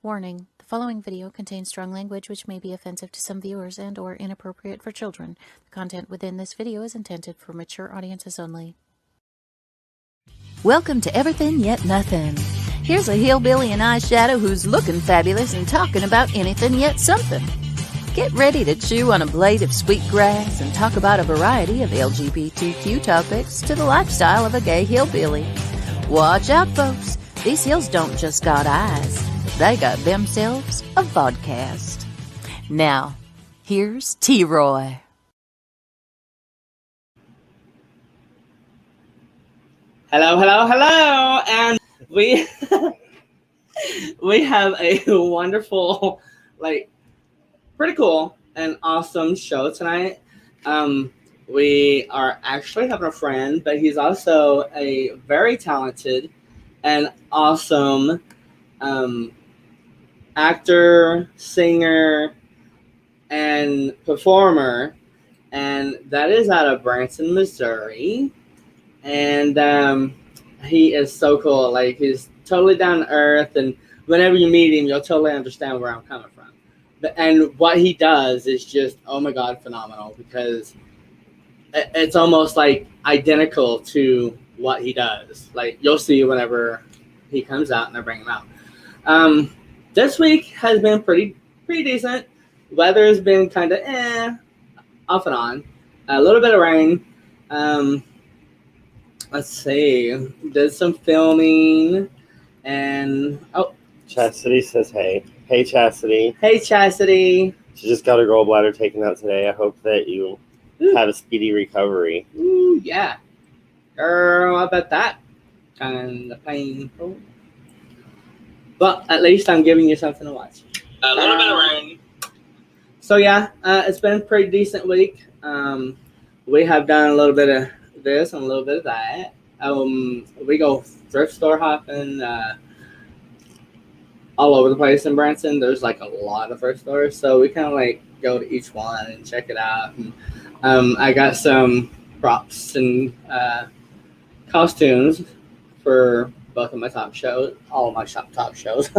Warning, the following video contains strong language which may be offensive to some viewers and or inappropriate for children. The content within this video is intended for mature audiences only. Welcome to Everythin Yet Nothin. Here's a hillbilly in eyeshadow who's looking fabulous and talking about anything yet something. Get ready to chew on a blade of sweet grass and talk about a variety of LGBTQ topics to the lifestyle of a gay hillbilly. Watch out, folks. These hills don't just got eyes. They got themselves a vodcast. Now, here's T-Roy. Hello, and we we have a wonderful, pretty cool and awesome show tonight. We are actually having a friend, but he's also a very talented and awesome actor, singer, and performer, and that is out of Branson, Missouri. And he is so cool. Like, he's totally down to earth, and whenever you meet him, you'll totally understand where I'm coming from. And what he does is just, oh my God, phenomenal, because it's almost like identical to what he does. Like, you'll see whenever he comes out and I bring him out. This week has been pretty decent. Weather's been kind of off and on. A little bit of rain. Let's see. Did some filming, and Chastity says hey. Hey, Chastity. Hey, Chastity. She just got her gallbladder taken out today. I hope that you have a speedy recovery. Ooh, yeah. Girl, I bet that kind of painful. But at least I'm giving you something to watch. A little bit of rain. So yeah, it's been a pretty decent week. We have done a little bit of this and a little bit of that. We go thrift store hopping all over the place in Branson. There's like a lot of thrift stores, so we kind of like go to each one and check it out. And, I got some props and costumes for both of my top shows, all of my top shows.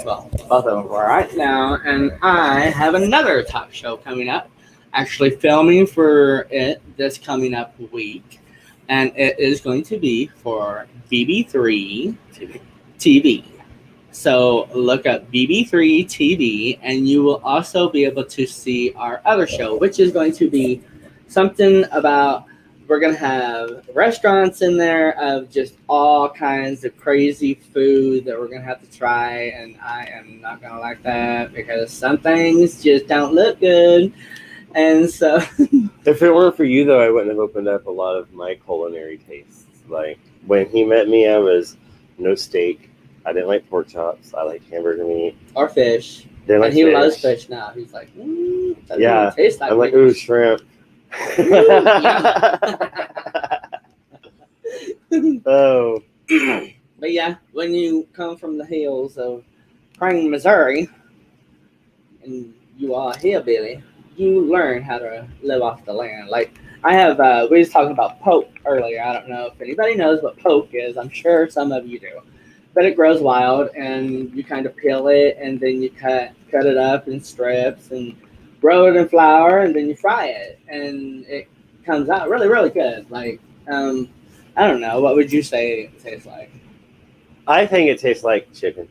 Well, both of them are right now, and I have another top show coming up. Actually filming for it this coming up week, and it is going to be for BB3 TV. So look up BB3 TV, and you will also be able to see our other show, which is going to be something about, we're going to have restaurants in there of just all kinds of crazy food that we're going to have to try, and I am not going to like that because some things just don't look good. And so if it weren't for you, though, I wouldn't have opened up a lot of my culinary tastes. Like, when he met me, I was no steak. I didn't like pork chops. I like hamburger meat. Or fish. And he loves fish now. He's like, yeah. Taste like I'm like, ooh, shrimp. Oh. But yeah, when you come from the hills of Crane, Missouri, and you are a hillbilly, you learn how to live off the land. Like, I have, we was talking about poke earlier. I don't know if anybody knows what poke is. I'm sure some of you do. But it grows wild, and you kind of peel it, and then you cut it up in strips, and roll it in flour, and then you fry it. And it comes out really, really good. Like, I don't know. What would you say it tastes like? I think it tastes like chicken.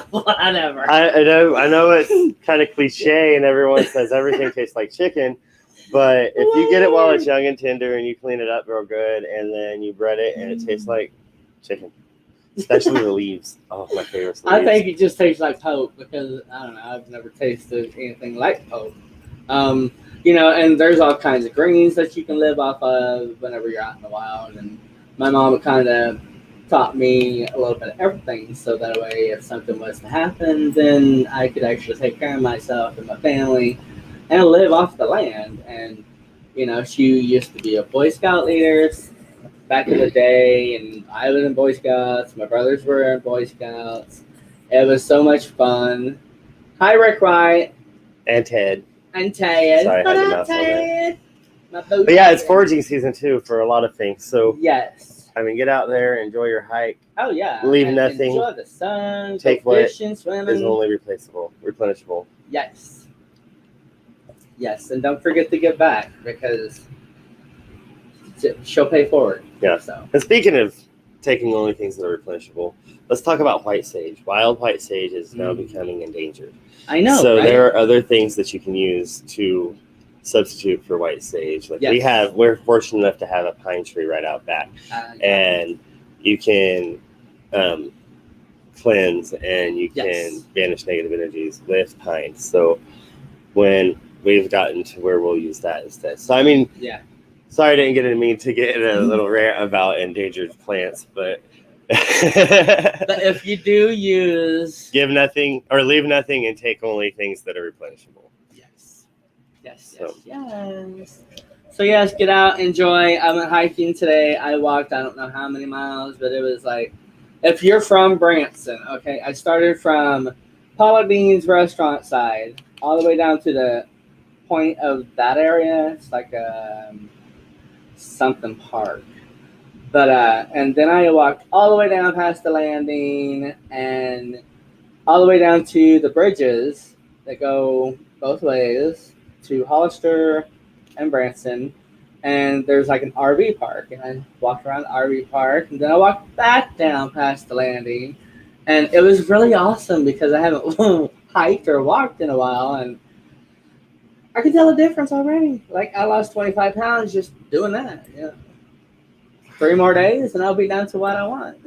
Whatever. I know it's kind of cliche, and everyone says everything tastes like chicken, but if you get it while it's young and tender, and you clean it up real good, and then you bread it, and it tastes like chicken, especially the leaves. Oh, my favorite. I think it just tastes like poke because I don't know. I've never tasted anything like poke. You know, and there's all kinds of greens that you can live off of whenever you're out in the wild. And my mom kind of taught me a little bit of everything, so that way if something was to happen, then I could actually take care of myself and my family and live off the land. And, you know, she used to be a Boy Scout leader back in the day, and I was in Boy Scouts. My brothers were in Boy Scouts. It was so much fun. Hi, Rick Wright. And Ted. And Ted. Sorry, I had to mouse on Ted. that. But yeah, it's foraging season too for a lot of things. So yes. I mean, get out there, enjoy your hike. Oh yeah. Leave And nothing. Enjoy the sun. Take go what fishing, swimming. Is only replenishable. Yes. Yes, and don't forget to give back because she'll pay forward. Yeah. So. And speaking of taking only things that are replenishable, let's talk about white sage. Wild white sage is now becoming endangered. I know. So right? there are other things that you can use to substitute for white sage. Like we're fortunate enough to have a pine tree right out back, and you can cleanse and you can banish negative energies with pine. So when we've gotten to where we'll use that instead. So I mean, sorry I didn't get to get in a little rant about endangered plants, but but if you do use give nothing or leave nothing and take only things that are replenishable. Yes. So yes, get out, enjoy. I went hiking today. I walked, I don't know how many miles, but it was like, if you're from Branson, okay, I started from Paula Dean's restaurant side all the way down to the point of that area. It's like something park. But and then I walked all the way down past the landing and all the way down to the bridges that go both ways to Hollister and Branson. And there's like an RV park. And I walked around the RV park and then I walked back down past the landing. And it was really awesome because I haven't hiked or walked in a while. And I could tell a difference already. Like I lost 25 pounds just doing that. Yeah. 3 more days and I'll be down to what I want.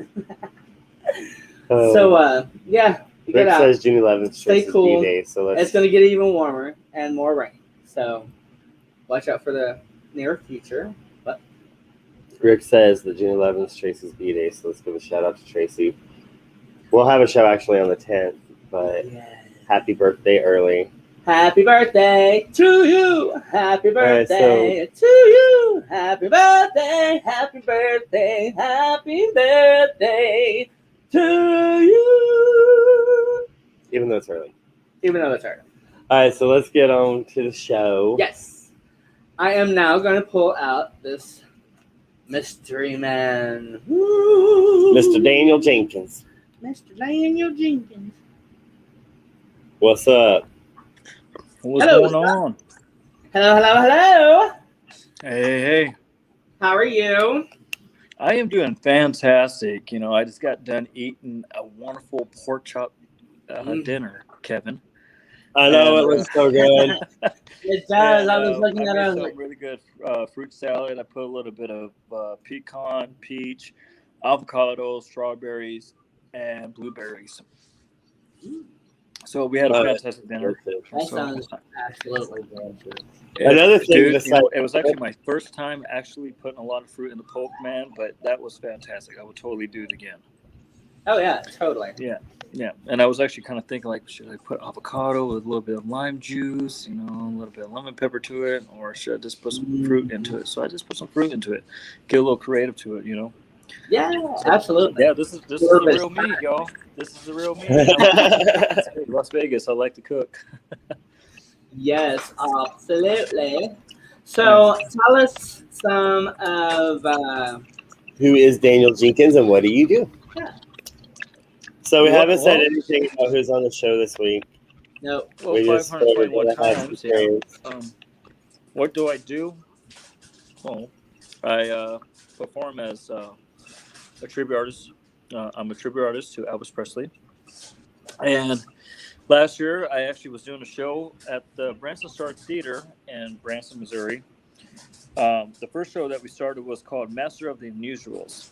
So, yeah. Rick says June 11th Stay is cool. D-Day, so it's going to get even warmer and more rain. So, watch out for the near future. But Rick says that June 11th is Tracy's B-Day, so let's give a shout out to Tracy. We'll have a show actually on the 10th, but happy birthday early. Happy birthday to you. Happy birthday to you. Happy birthday. Happy birthday. Happy birthday to you. Even though it's early. All right, so let's get on to the show. Yes. I am now going to pull out this mystery man. Woo. Mr. Daniel Jenkins. What's up? What's going on? Hello. Hey. How are you? I am doing fantastic. You know, I just got done eating a wonderful pork chop dinner, Kevin. I know, it looks so good. It does. I was looking at it. I was like, really good fruit salad. I put a little bit of pecan, peach, avocado, strawberries, and blueberries. So we had a fantastic dinner. That sounds absolutely good. Another thing, it was actually my first time actually putting a lot of fruit in the poke, man, but that was fantastic. I would totally do it again. Oh, yeah, totally. Yeah. And I was actually kind of thinking, like, should I put avocado with a little bit of lime juice, a little bit of lemon pepper to it, or should I just put some fruit into it? So I just put some fruit into it, get a little creative to it, Yeah, absolutely. Yeah, this is the real me, y'all. This is the real me. Las Vegas, I like to cook. Yes, absolutely. So tell us some of... who is Daniel Jenkins and what do you do? Yeah. So we haven't said anything about who's on the show this week. No. Well, 521 times. Yeah. What do I do? Well, I perform as a tribute artist. I'm a tribute artist to Elvis Presley. And last year, I actually was doing a show at the Branson Star Theater in Branson, Missouri. The first show that we started was called Master of the Unusuals,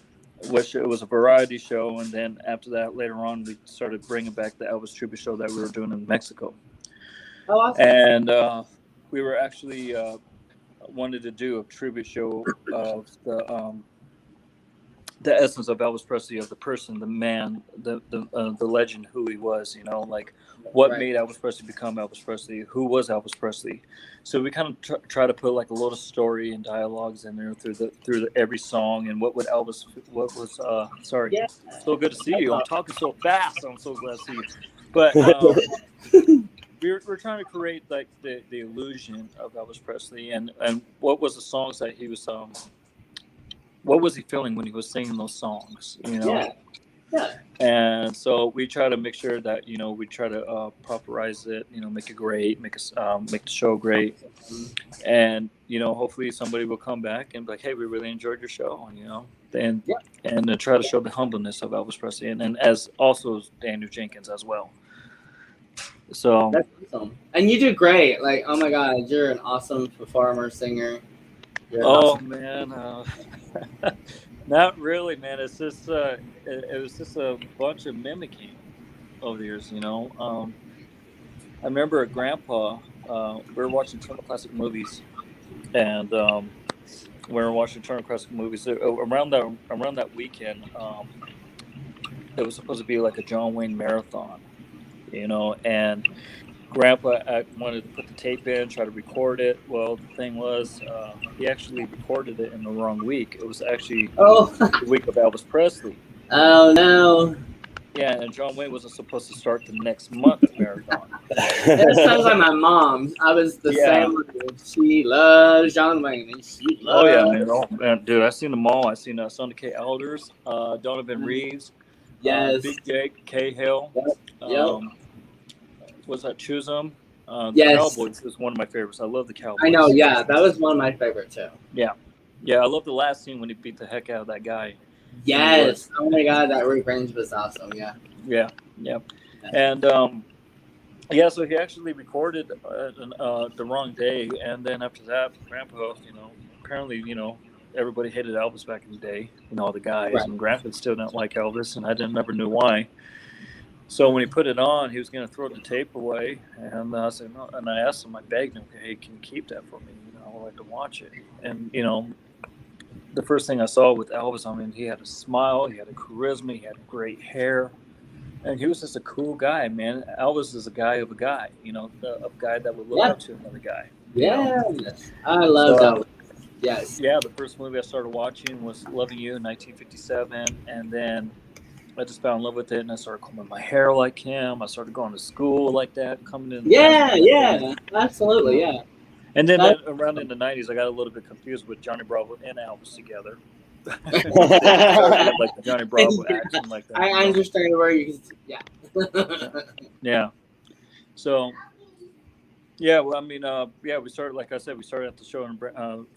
which it was a variety show. And then after that, later on, we started bringing back the Elvis tribute show that we were doing in Mexico. Oh, awesome. And we were actually wanted to do a tribute show of the essence of Elvis Presley, of the person, the man, the legend, who he was, like what made Elvis Presley become Elvis Presley, who was Elvis Presley. So we kind of try to put like a little story and dialogues in there through every song, and what was sorry. Yeah. So good to see you. I'm talking so fast. I'm so glad to see you. But we're trying to create like the illusion of Elvis Presley, and what was the songs that he was what was he feeling when he was singing those songs, you know? Yeah. Yeah. And so we try to make sure that, you know, we try to popularize it, you know, make it great, make the show great. And, you know, hopefully somebody will come back and be like, hey, we really enjoyed your show, you know, and try to show the humbleness of Elvis Presley and as also Daniel Jenkins as well. So that's awesome. And you do great. Like, oh my God, you're an awesome performer, singer. Man, not really, man. It's just it was just a bunch of mimicking over the years, you know. I remember a grandpa. We were watching Turner Classic Movies, and we were watching Turner Classic Movies around that weekend. It was supposed to be like a John Wayne marathon, you know, and Grandpa wanted to put the tape in, try to record it. Well, the thing was, he actually recorded it in the wrong week. It was actually the week of Elvis Presley. Oh no! Yeah, and John Wayne wasn't supposed to start the next month marathon. That sounds like my mom. I was the same way. She loves John Wayne. And she loves man. Oh, man. Dude, I've seen them all. I've seen Sonny K. Elders, Donovan Reeves, yes, Big Jake, Cahill. Yep. Was that Chisholm? The yes. Cowboys is one of my favorites. I love the Cowboys. I know, yeah. That was one of my favorite too. Yeah. Yeah, I love the last scene when he beat the heck out of that guy. Yes. Oh my God, that revenge was awesome. Yeah. Yeah. Yeah. And so he actually recorded the wrong day, and then after that, Grandpa, you know, apparently, you know, everybody hated Elvis back in the day, you know, all the guys, Right. and Grandpa still didn't like Elvis, and I never knew why. So when he put it on, he was going to throw the tape away, and I said no. And I asked him, I begged him, hey, can you keep that for me? You know, I would like to watch it. And you know, the first thing I saw with Elvis, I mean, he had a smile, he had a charisma, he had great hair, and he was just a cool guy, man. Elvis is a guy of a guy, you know, a guy that would look up to another guy. Yeah, I love Elvis. Yes. Yeah, the first movie I started watching was Loving You in 1957, and then I just fell in love with it, and I started combing my hair like him. I started going to school like that, coming in. Yeah, absolutely, yeah. And then around in the 90s, I got a little bit confused with Johnny Bravo and Elvis together. Like the Johnny Bravo action, like that. I understand where you. Yeah. Yeah. So. Yeah, well, I mean, we started, like I said, we started at the show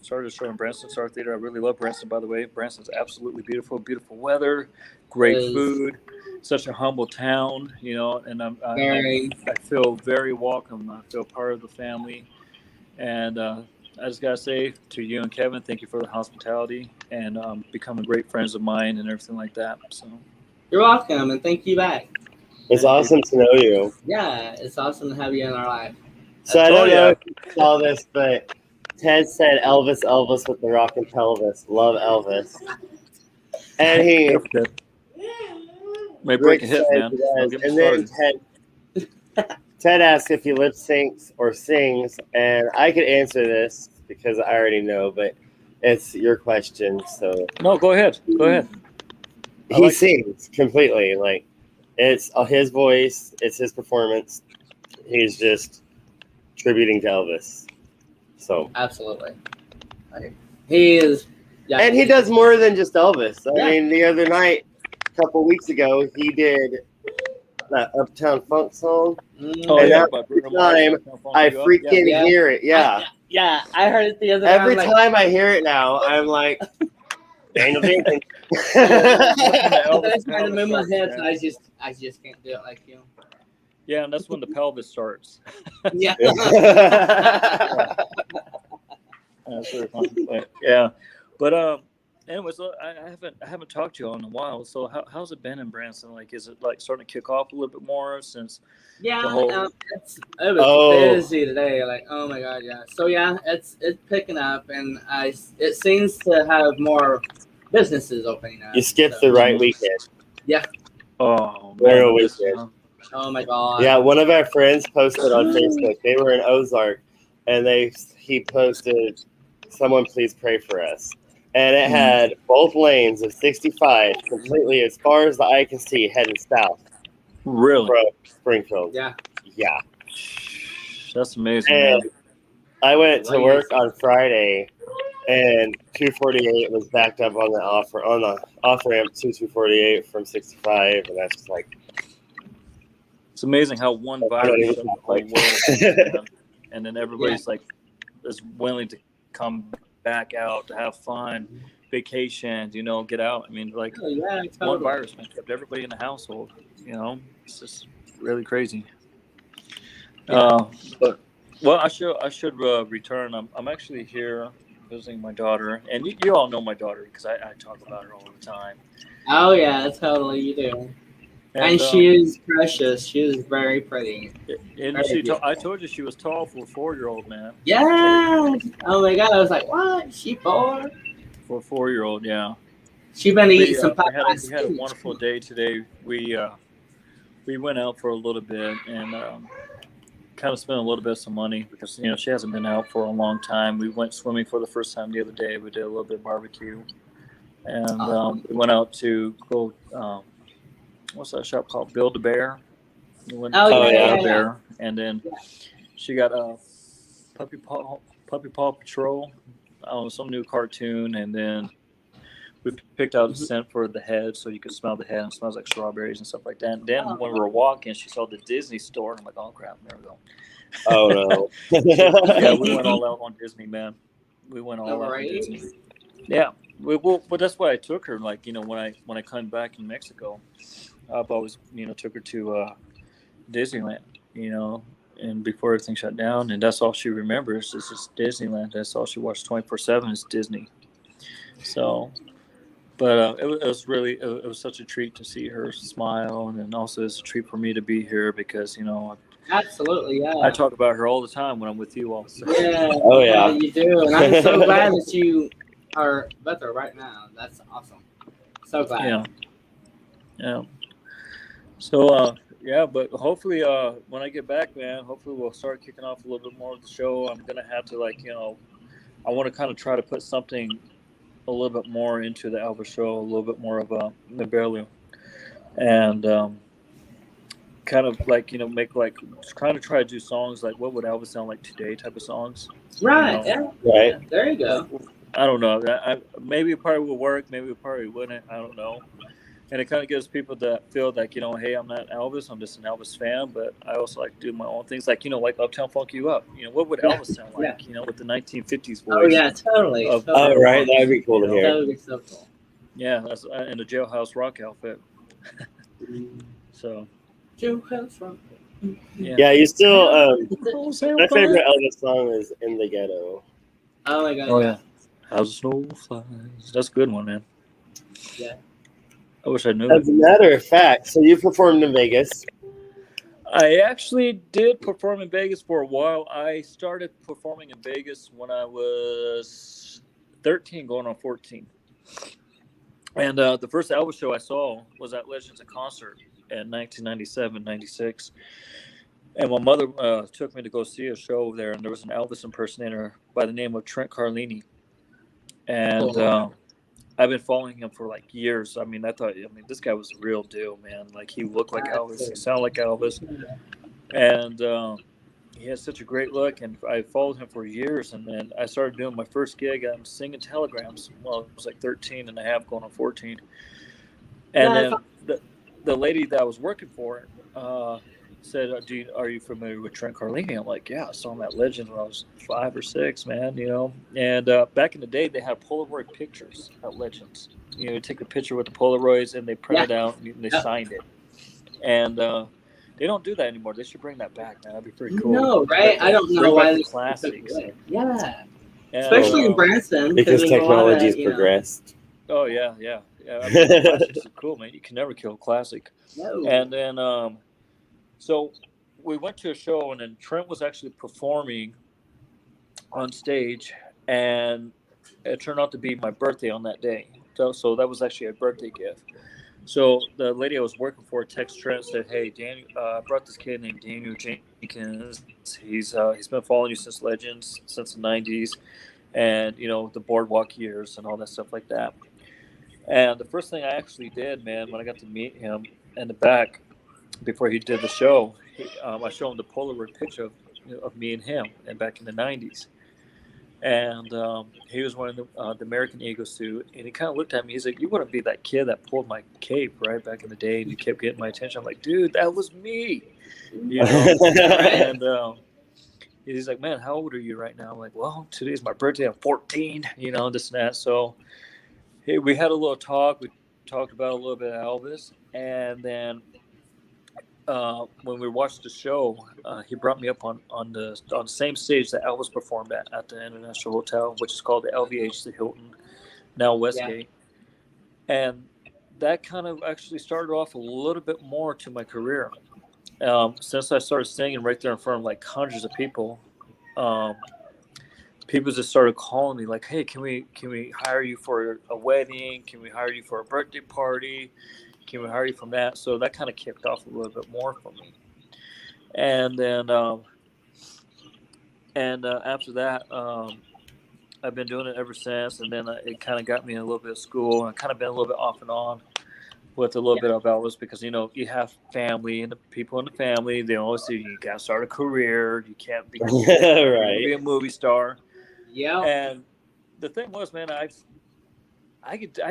started a show in Branson Star Theater. I really love Branson, by the way. Branson's absolutely beautiful, beautiful weather, great food, such a humble town, you know, and I feel very welcome. I feel part of the family. And I just got to say to you and Kevin, thank you for the hospitality and becoming great friends of mine and everything like that. So you're welcome, and thank you back. It's awesome to know you. Yeah, it's awesome to have you in our life. So I don't know if you saw this, but Ted said Elvis with the rockin' pelvis. Love Elvis. And he may break a hip, man. And then Ted asked if he lip syncs or sings, and I could answer this because I already know, but it's your question. So no, go ahead. Go ahead. He sings completely. Like it's his voice, it's his performance. He's just tributing to Elvis. So absolutely, he is, and he does more than just Elvis. I mean, the other night, a couple weeks ago, he did that Uptown Funk song. Every time I freaking hear it, I heard it the other time. Every time I hear it now, I'm like, Daniel Jenkins. I'm trying to move my head, so I just can't do it like you. Yeah, and that's when the pelvis starts. Yeah. Yeah, but anyways, I haven't talked to you in a while. So how's it been in Branson? Like, is it like starting to kick off a little bit more since? Yeah, it was busy today. Like, oh my God, yeah. So yeah, it's picking up, and it seems to have more businesses opening up. You skipped the right weekend. Yeah. Oh man. Weekend. Oh my God. Yeah, one of our friends posted on Facebook. They were in Ozark, and he posted, "Someone please pray for us." And it had both lanes of 65 completely as far as the eye can see heading south. Really? From Springfield. Yeah. Yeah. That's amazing. And I went to work on Friday, and 248 was backed up on the off ramp to 248 from 65, and that's just like It's amazing how one I don't virus even shut the know, whole like- world down, and then everybody's like is willing to come back out to have fun, vacations, get out. I mean, like totally. one virus man, kept everybody in the household. It's just really crazy. But well, I should return. I'm actually here visiting my daughter, and you all know my daughter because I talk about her all the time. Oh yeah, totally, you do. And she is precious. She is very pretty. And I told you she was tall for a 4-year-old, man. Yeah. Oh my god, I was like, what? She 4? For a 4-year-old, yeah. She been eating some we Popeyes. had a wonderful day today. We went out for a little bit and kind of spent a little bit of some money because she hasn't been out for a long time. We went swimming for the first time the other day. We did a little bit of barbecue, and we went out to go. What's that shop called? Build-A-Bear. We went to Build-A-Bear, and then she got a Puppy Paw Patrol, some new cartoon, and then we picked out a scent for the head so you could smell the head. It smells like strawberries and stuff like that. And then when we were walking, she saw the Disney store, and I'm like, oh crap, there we go. Oh no. Yeah, we went all out on Disney, man. We went all out on Disney. Yeah, well, that's why I took her. Like, when I come back in Mexico, I've always, took her to Disneyland, and before everything shut down, and that's all she remembers is just Disneyland. That's all she watched 24/7 is Disney. So, but it was such a treat to see her smile, and then also it's a treat for me to be here because absolutely, yeah. I talk about her all the time when I'm with you all. So. Yeah. Oh yeah. You do, and I'm so glad that you are with her right now. That's awesome. So glad. Yeah. So but hopefully when I get back, man, hopefully we'll start kicking off a little bit more of the show. I'm gonna have to I want to kind of try to put something a little bit more into the Elvis show, a little bit more of a Mibelu, and kind of like make like kind of try to do songs like what would Elvis sound like today type of songs. Right. Right. There you go. I don't know. Maybe it probably will work. Maybe it probably wouldn't. I don't know. And it kind of gives people that feel like, hey, I'm not Elvis. I'm just an Elvis fan. But I also like to do my own things. Like, like Uptown Funk You Up. What would Elvis sound like, with the 1950s voice? Oh, yeah, totally. Oh, right. That would be cool to hear. That would be so cool. Yeah, that's in the Jailhouse Rock outfit. So. Jailhouse Rock. Yeah, you still. My favorite Elvis song is "In the Ghetto." Oh my god. Oh yeah. How's the snow flies? That's a good one, man. Yeah. I wish I knew. As a matter of fact, so you performed in Vegas. I actually did perform in Vegas for a while. I started performing in Vegas when I was 13, going on 14. And the first Elvis show I saw was at Legends in Concert in 1997, 96. And my mother took me to go see a show there, and there was an Elvis impersonator by the name of Trent Carlini. And I've been following him for like years. I mean, this guy was the real deal, man. Like, he looked like Elvis, he sounded like Elvis, and he had such a great look. And I followed him for years, and then I started doing my first gig. I'm singing telegrams. Well, I was like 13 and a half, going on 14. And then the lady that I was working for said, are you familiar with Trent Carlini? I'm like, yeah, I saw him at Legends when I was 5 or 6, man, And back in the day, they had Polaroid pictures at Legends. You take a picture with the Polaroids, and they print it out, and they signed it. And they don't do that anymore. They should bring that back, man. That'd be pretty cool. No, right? I don't know why they classics. Yeah. Especially in Branson. Because technology's progressed. Oh, yeah. I mean, classics are cool, man. You can never kill a classic. No. And then... So we went to a show, and then Trent was actually performing on stage, and it turned out to be my birthday on that day. So that was actually a birthday gift. So the lady I was working for texted Trent and said, hey, Daniel, I brought this kid named Daniel Jenkins. He's been following you since Legends, since the 90s, and, the Boardwalk years and all that stuff like that. And the first thing I actually did, man, when I got to meet him in the back, before he did the show, I showed him the Polaroid picture of me and him, and back in the 90s. And he was wearing the American Eagle suit, and he kind of looked at me. He's like, "You want to be that kid that pulled my cape right back in the day, and you kept getting my attention." I'm like, "Dude, that was me," you know. And he's like, "Man, how old are you right now?" I'm like, "Well, today's my birthday. I'm 14," you know, this and that. So hey, we had a little talk. We talked about a little bit of Elvis, and then when we watched the show, he brought me up on the same stage that Elvis performed at the International Hotel, which is called the LVH, the Hilton, now Westgate, and that kind of actually started off a little bit more to my career. Since I started singing right there in front of like hundreds of people, um, people just started calling me like, "Hey, can we hire you for a wedding? Can we hire you for a birthday party? Can we hire you from that?" So that kind of kicked off a little bit more for me. And then after that, I've been doing it ever since. And then it kind of got me in a little bit of school. And kind of been a little bit off and on with a little bit of Elvis because you know you have family and the people in the family. They always say you got to start a career. You can't be right. be a movie star. Yeah. And the thing was, man, I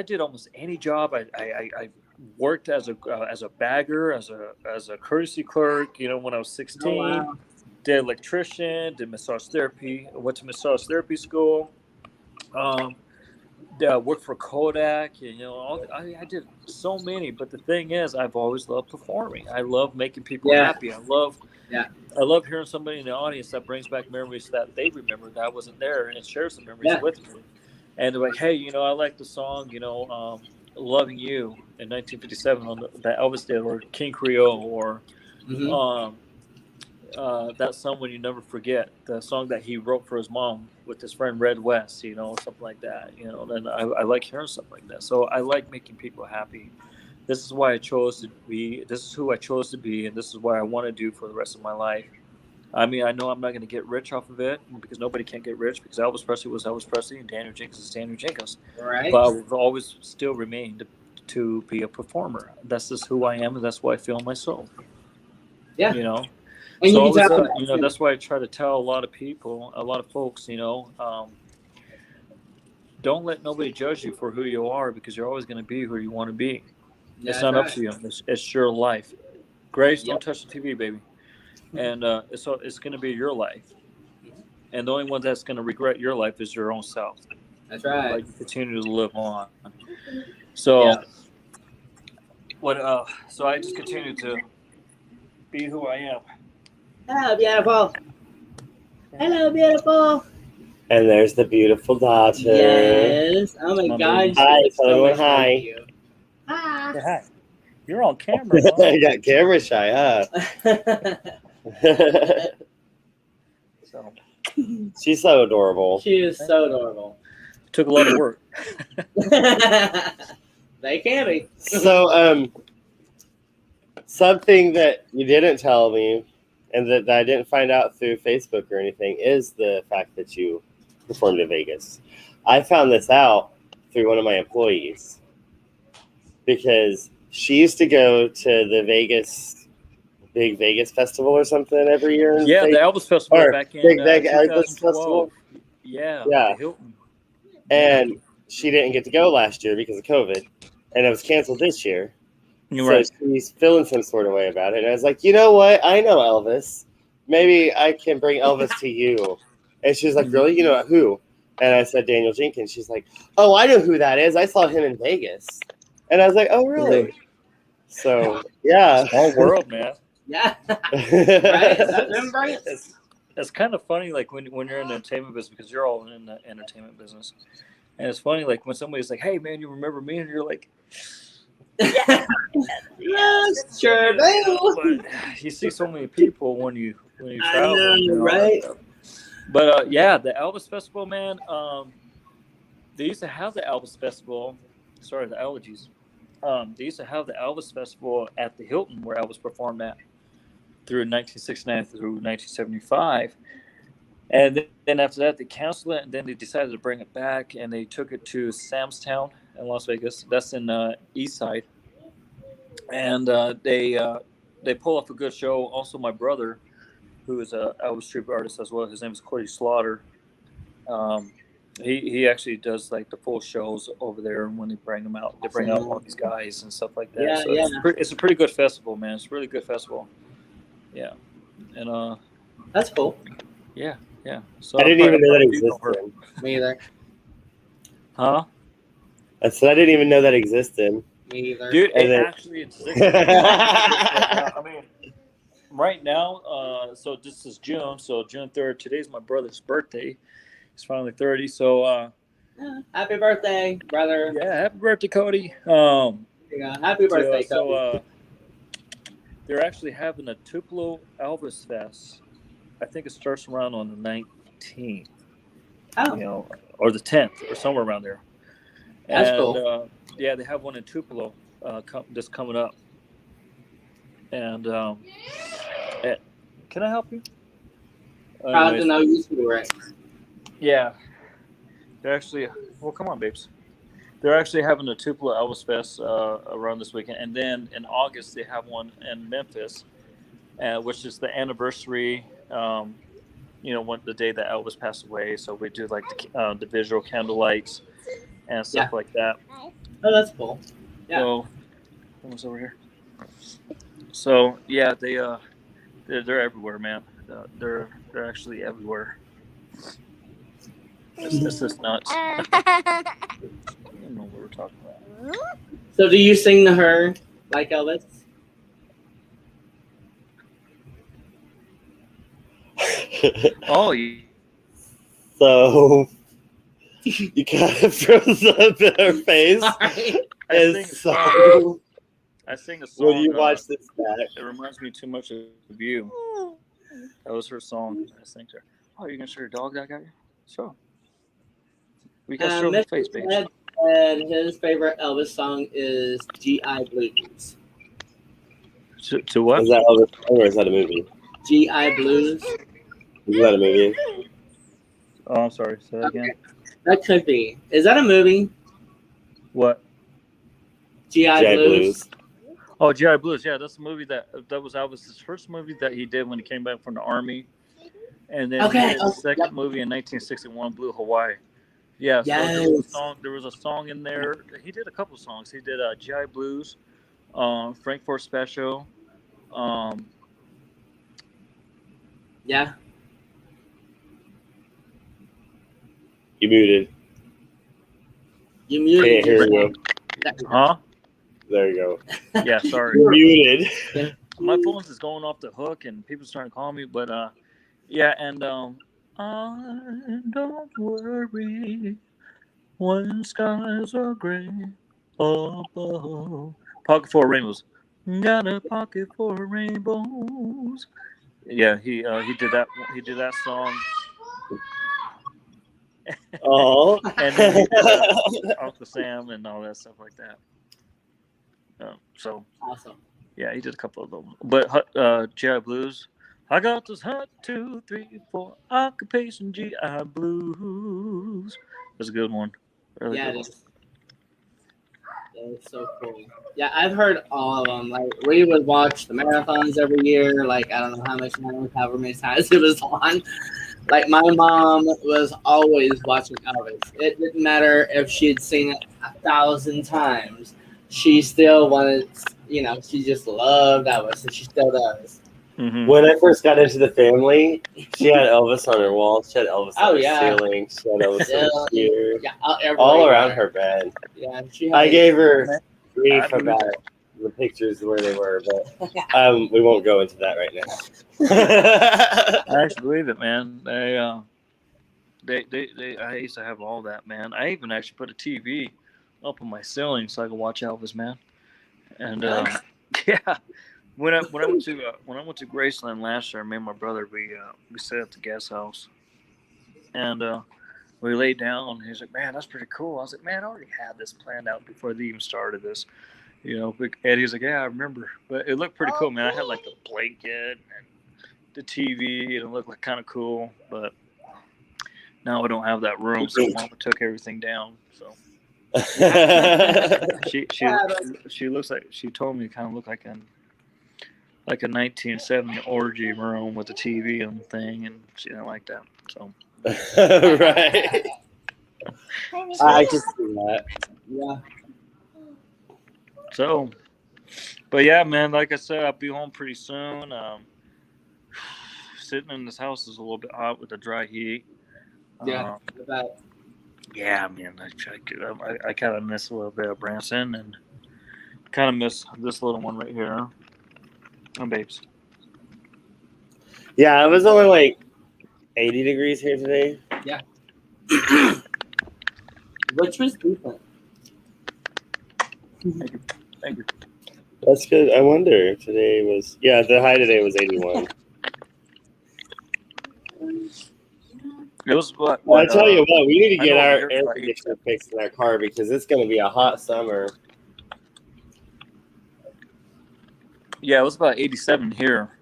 did almost any job. I worked as a bagger, as a courtesy clerk. You know, when I was 16, wow. did electrician, did massage therapy. Went to massage therapy school. Worked for Kodak. You know, I did so many. But the thing is, I've always loved performing. I love making people happy. I love hearing somebody in the audience that brings back memories that they remember that I wasn't there and shares some memories with me. And they're like, "Hey, you know, I like the song, you know, Loving You in 1957 on that Elvis did, or King Creole, or that song When You Never Forget, the song that he wrote for his mom with his friend Red West, you know, something like that. You know, then I like hearing something like that. So I like making people happy. This is why I chose to be. This is who I chose to be, and this is what I want to do for the rest of my life. I mean, I know I'm not going to get rich off of it because nobody can get rich because Elvis Presley was Elvis Presley and Daniel Jenkins is Daniel Jenkins. Right. But I've always still remained to be a performer. That's just who I am, and that's what I feel in my soul. Yeah. You know. And So you can you know, that's why I try to tell a lot of people, a lot of folks, you know, don't let nobody judge you for who you are because you're always going to be who you want to be. It's not up to you. It's your life. Grace, don't touch the TV, baby. And it's going to be your life. And the only one that's going to regret your life is your own self. That's right. Like you continue to live on. So, so I just continue to be who I am. Hello, beautiful. Hello, beautiful. And there's the beautiful daughter. Yes. Oh my God. Hi, tell everyone hi. Hi. Say hi. You're on camera. I got camera shy, huh? So. She's so adorable. She is so adorable. It took a lot of work. They can be. So, something that you didn't tell me and that I didn't find out through Facebook or anything is the fact that you performed in Vegas. I found this out through one of my employees because she used to go to the Big Vegas Festival or something every year. Yeah, the Elvis Festival back in Big Vegas Festival. Yeah, yeah. The Hilton. And she didn't get to go last year because of COVID, and it was canceled this year. You're so she's feeling some sort of way about it. And I was like, you know what? I know Elvis. Maybe I can bring Elvis to you. And she's like, really? You know who? And I said, Daniel Jenkins. She's like, oh, I know who that is. I saw him in Vegas. And I was like, oh, really? So, yeah. Small world, man. Yeah. Right? It's kind of funny, like when you're in the entertainment business, because you're all in the entertainment business. And it's funny, like when somebody's like, hey, man, you remember me? And you're like, yes, sure do. But you see so many people when you travel. I know, right? But yeah, the Elvis Festival, man. They used to have the Elvis Festival. Sorry, the allergies. They used to have the Elvis Festival at the Hilton where Elvis performed at through 1969 through 1975. And then after that, they canceled it, and then they decided to bring it back, and they took it to Sam's Town in Las Vegas. That's in East Side. And they pull off a good show. Also, my brother, who is a Elvis tribute artist as well, his name is Cody Slaughter. He actually does like the full shows over there, and when they bring them out, they bring out all these guys and stuff like that. Yeah, so yeah. it's a pretty good festival, man. It's a really good festival. Yeah, and That's cool. yeah. So I didn't even know that existed. Me either. Huh? I said I didn't even know that existed. Me either. Dude, And it then- actually exists. I mean, right now, so this is June, so June 3rd. Today's my brother's birthday. He's finally 30, so Happy birthday, brother. yeah, happy birthday, Cody. Yeah, happy birthday, Cody. They're actually having a Tupelo Elvis Fest. I think it starts around on the 19th, Oh, or the 10th, or somewhere around there. That's cool. Yeah, they have one in Tupelo just coming up. And can I help you? Proud to know you two, right? Yeah. They're actually, well, come on, babes. They're actually having a Tupelo Elvis Fest around this weekend. And then in August, they have one in Memphis, which is the anniversary, the day that Elvis passed away. So we do like the visual candlelights and stuff like that. Oh, that's cool. Yeah. So, what's over here? So yeah, they're everywhere, man. They're actually everywhere. This is nuts. I don't know what we're talking about. So, do you sing to her like Elvis? Oh, you. So you kind of froze up in her face. Sorry. And so I sing a song. when you watch this back, it reminds me too much of you. That was her song. I sang to her. Oh, you gonna show your dog that I got you? Sure. We got show the face, baby. And his favorite Elvis song is G.I. Blues. To what? is that Elvis song or is that a movie? G.I. Blues. Is that a movie? Oh, I'm sorry. Say that again. That could be. Is that a movie? What? G.I. Blues. Oh, G.I. Blues. Yeah, that's the movie that was Elvis's first movie that he did when he came back from the army. And then he did the second movie in 1961, Blue Hawaii. Yeah, so there was a song in there. He did a couple of songs. He did G.I. Blues, Frankfurt Special. Yeah. You muted. You muted. Can't hear you. Huh? There you go. Yeah, sorry. You're muted. My phone is going off the hook and people starting to call me, but yeah, and don't worry when skies are gray above. Pocket full of rainbows. Got a pocket full of rainbows. Yeah, he did that. He did that song. Oh, And then he did Uncle Sam and all that stuff like that. So Awesome. yeah, he did a couple of them. But G.I. Blues. I got this hot 2, 3, 4 occupation G.I. Blues. That's a good one. Really Yeah, good it one. is. It's so cool. Yeah, I've heard all of them. Like, we would watch the marathons every year. Like, I don't know how much times, however many times it was on. Like, my mom was always watching Elvis. It didn't matter if she had seen it 1,000 times. She still wanted, she just loved Elvis, and she still does. Mm-hmm. when I first got into the family, she had Elvis on her wall. She had Elvis on her yeah. ceiling. She had Elvis on her ear. Yeah, all around her bed. Yeah, she I gave her grief I believe about it. the pictures where they were, but we won't go into that right now. I actually believe it, man. I used to have all that, man. I even actually put a TV up on my ceiling so I could watch Elvis, man. And yeah, when I went to Graceland last year, me and my brother we stayed at the guest house, and we laid down. He's like, "Man, that's pretty cool." I was like, "Man, I already had this planned out before they even started this." And he's like, "Yeah, I remember." But it looked pretty cool, man. I had like the blanket and the TV, and it looked like kind of cool. But now I don't have that room, so Mama took everything down. So she looks like, she told me it kind of looked like like a 1970 orgy room with a TV and thing, and she didn't like that. So Right. I can see that. Yeah. So, but yeah, man, like I said, I'll be home pretty soon. Sitting in this house is a little bit hot with the dry heat. Yeah. Yeah, man, I kind of miss a little bit of Branson and kind of miss this little one right here. Oh, babes. Yeah, it was only like 80 degrees here today. Yeah. Which was decent. Thank you. That's good. I wonder if today was. Yeah, the high today was 81. It was what? Well, I tell you what, we need to I get know our you're air right. conditioner fixed in our car because it's going to be a hot summer. Yeah, it was about 87 here,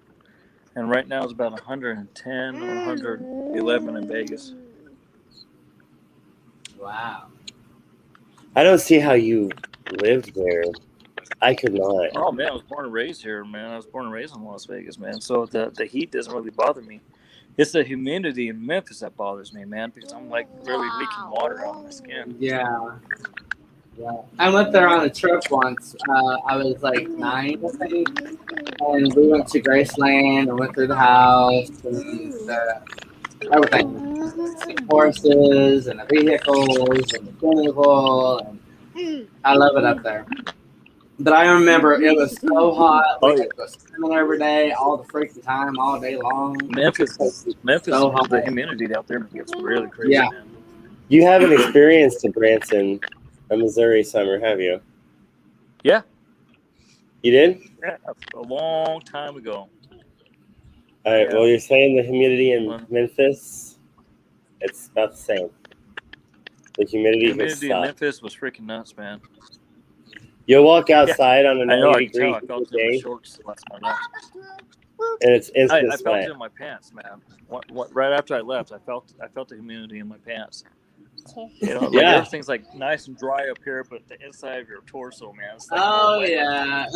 and right now it's about 110 or 111 in Vegas. Wow. I don't see how you lived there. I could not. Oh man, I was born and raised here, man. I was born and raised in Las Vegas, man. So the heat doesn't really bother me. It's the humidity in Memphis that bothers me, man, because I'm like really leaking water out of my skin. Yeah. Yeah. I went there on a trip once. I was like 9, I think. And we went to Graceland and went through the house and everything. The horses and the vehicles and the swimming pool. And I love it up there. But I remember it was so hot. We had to go swimming every day, all the freaking time, all day long. Memphis, So hot. the humidity out there gets really crazy, Yeah. man. You haven't experienced a Branson, a Missouri summer, have you? Yeah. You did? Yeah, a long time ago. All right. Yeah. Well, you're saying the humidity in Memphis, it's about the same. The humidity in Memphis was freaking nuts, man. You'll walk outside on a 90-degree I felt it in my shorts last night. and it's instant I felt sweat. it in my pants, man. Right after I left, I felt the humidity in my pants. You know, like everything's like nice and dry up here, but the inside of your torso, man. It's like, oh yeah.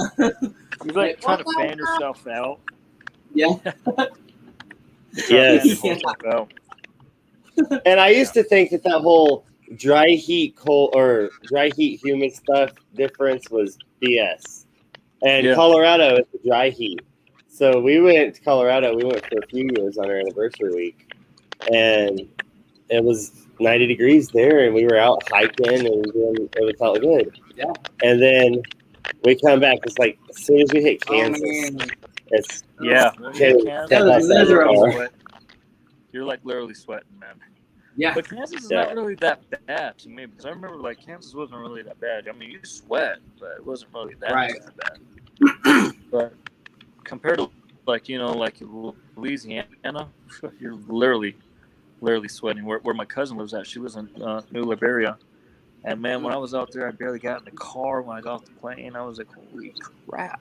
You're like trying to fan yourself out. Yeah. Yes. And I used to think that whole dry heat, cold, or dry heat, humid stuff difference was BS. And Colorado is a dry heat. So we went to Colorado. We went for a few years on our anniversary week, and it was 90 degrees there, and we were out hiking, and it felt good. Yeah. And then we come back. It's like as soon as we hit Kansas, it's you're like literally sweating, man. Yeah. But Kansas is not really that bad to me, because I remember like Kansas wasn't really that bad. I mean, you sweat, but it wasn't really that bad. But compared to like Louisiana, you're literally sweating. Where my cousin lives at, she lives in New Liberia, and man, when I was out there, I barely got in the car. When I got off the plane, I was like, holy crap!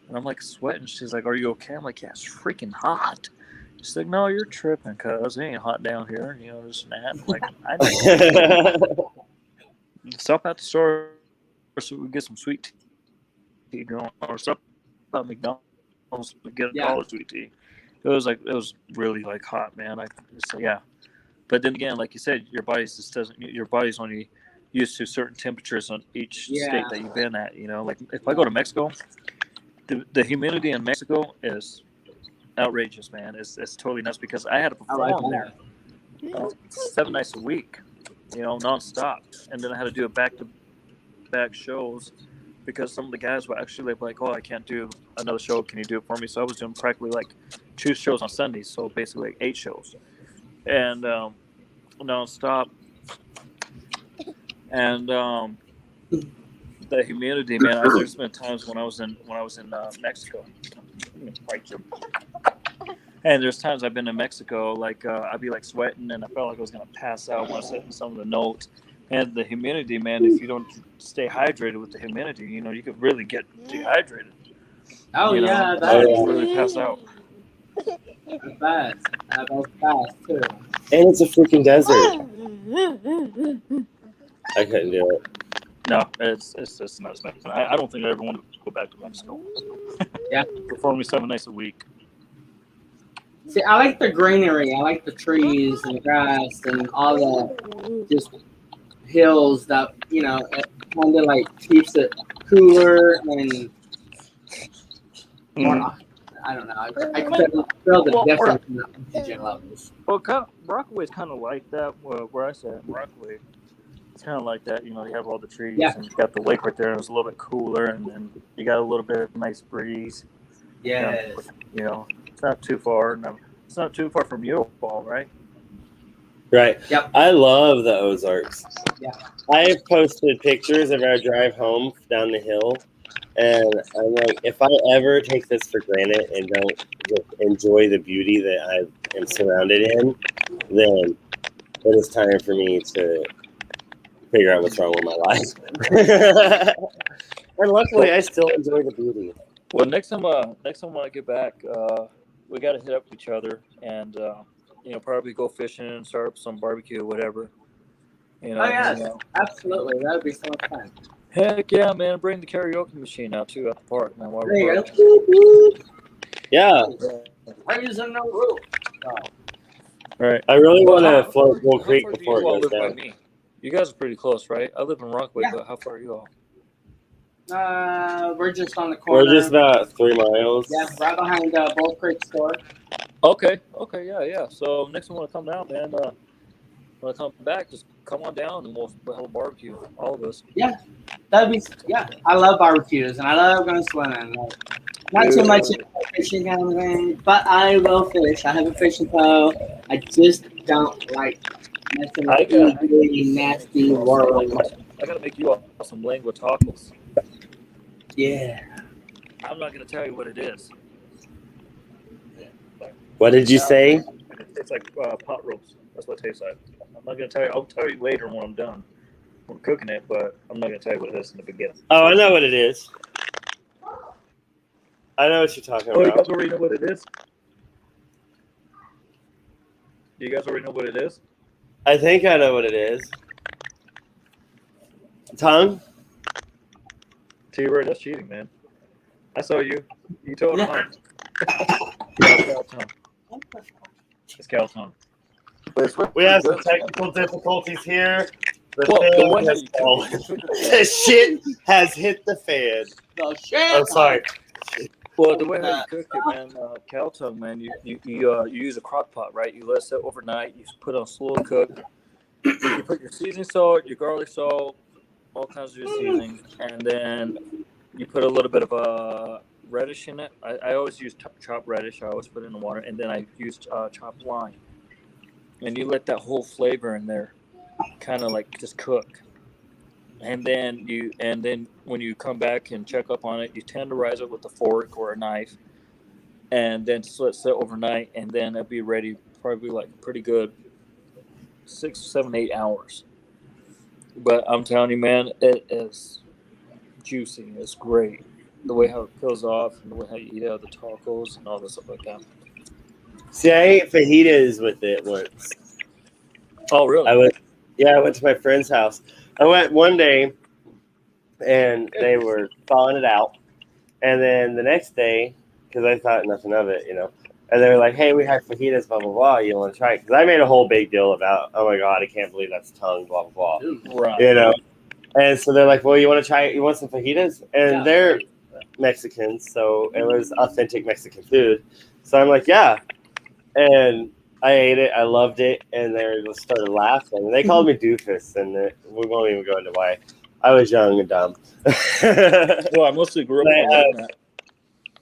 And I'm like sweating. She's like, "Are you okay?" I'm like, "Yeah, it's freaking hot." She's like, "No, you're tripping, cuz it ain't hot down here." You know, this and that. I'm like, I know. Stop at the store so we get some sweet tea going, or stop at McDonald's to get a dollar sweet tea. It was really like hot, man. But then again, like you said, your body's only used to certain temperatures on each state that you've been at. You know, like if I go to Mexico, the humidity in Mexico is outrageous, man. It's totally nuts, because I had to perform there 7 nights a week, you know, nonstop, and then I had to do a back-to-back shows, because some of the guys were actually like, "Oh, I can't do another show. Can you do it for me?" So I was doing practically like 2 shows on Sundays, so basically like 8 shows, and nonstop. And the humidity, man. There's been times when I was in Mexico. And there's times I've been in Mexico, like I'd be like sweating, and I felt like I was gonna pass out when I was hitting some of the notes. And the humidity, man, if you don't stay hydrated with the humidity, you know, you could really get dehydrated. Oh, you yeah. know, really pass out. That's bad. That's fast, too. And it's a freaking desert. I couldn't do it. No, it's just not as bad. I don't think I ever want to go back to Mexico. Yeah. Perform me 7 nights a week. See, I like the greenery. I like the trees and the grass and all the just hills that, you know, it kind of like keeps it cooler and more. I don't know. I can feel the difference in the oxygen levels. Well, Rockaway is kind of like that. Where I said Rockaway, it's kind of like that. You know, you have all the trees and you got the lake right there, and it's a little bit cooler, and then you got a little bit of nice breeze. Yes. You know, it's not too far. No, it's not too far from you all, right? Right. Yep. I love the Ozarks. Yeah. I have posted pictures of our drive home down the hill, and I'm like, if I ever take this for granted and don't just enjoy the beauty that I am surrounded in, then it is time for me to figure out what's wrong with my life. And luckily, I still enjoy the beauty. Well, next time when I get back, we got to hit up each other and you know, probably go fishing, start up some barbecue, whatever. You know, Oh yes, absolutely. That would be so much fun. Heck yeah, man! Bring the karaoke machine out too at the park, man. While There you we're go. Yeah. Raising no roof. Oh. Right. I really want to float Bull Creek before it goes down. Me? You guys are pretty close, right? I live in Rockaway, but how far are you all? We're just on the corner. We're just about 3 miles. Yeah, right behind Bull Creek store. Okay, yeah. So next time when I come down, man, when I come back, just come on down and we'll have a barbecue, all of us. Yeah, that'd be. Yeah, I love barbecues and I love going swimming. Like, not too much fishing kind of thing, but I will fish. I have a fishing pole. I just don't like messing with the nasty world. I gotta make you all some lengua tacos. Yeah. I'm not gonna tell you what it is. What did you say? It's like pot roast. That's what it tastes like. I'm not gonna tell you. I'll tell you later when I'm done. We're cooking it, but I'm not gonna tell you what it is in the beginning. Oh, I know what it is. I know what you're talking about. You guys already know what it is? Do you guys already know what it is? I think I know what it is. Tongue? T-Roy, that's cheating, man. I saw you. You told him. It's cow tongue. We have some technical difficulties here. The shit has hit the fan. The shit. I'm sorry. Well, the way how you cook it, man, cow tongue, man, you use a crock pot, right? You let it sit overnight. You put it on slow cook. You put your seasoning salt, your garlic salt, all kinds of your seasoning, and then you put a little bit of reddish in it. I always use chopped reddish. I always put it in the water, and then I use chopped lime. And you let that whole flavor in there, kind of like just cook. And then when you come back and check up on it, you tenderize it with a fork or a knife, and then just let it sit overnight, and then it'll be ready probably like pretty good 6, 7, 8 hours. But I'm telling you, man, it is juicy. It's great. The way how it peels off, and the way how you eat out the tacos and all this stuff like that. See, I ate fajitas with it once. Oh, really? I went to my friend's house. I went one day, and they were thawing it out. And then the next day, because I thought nothing of it, you know, and they were like, hey, we had fajitas, blah, blah, blah. You want to try it? Because I made a whole big deal about, oh, my God, I can't believe that's tongue, blah, blah, blah. Right. You know? And so they're like, well, you want to try it? You want some fajitas? And they're Mexicans, so it was authentic Mexican food. So I'm like, yeah. And I ate it. I loved it. And they just started laughing. And they called me doofus. And we won't even go into why. I was young and dumb. Well, I mostly grew up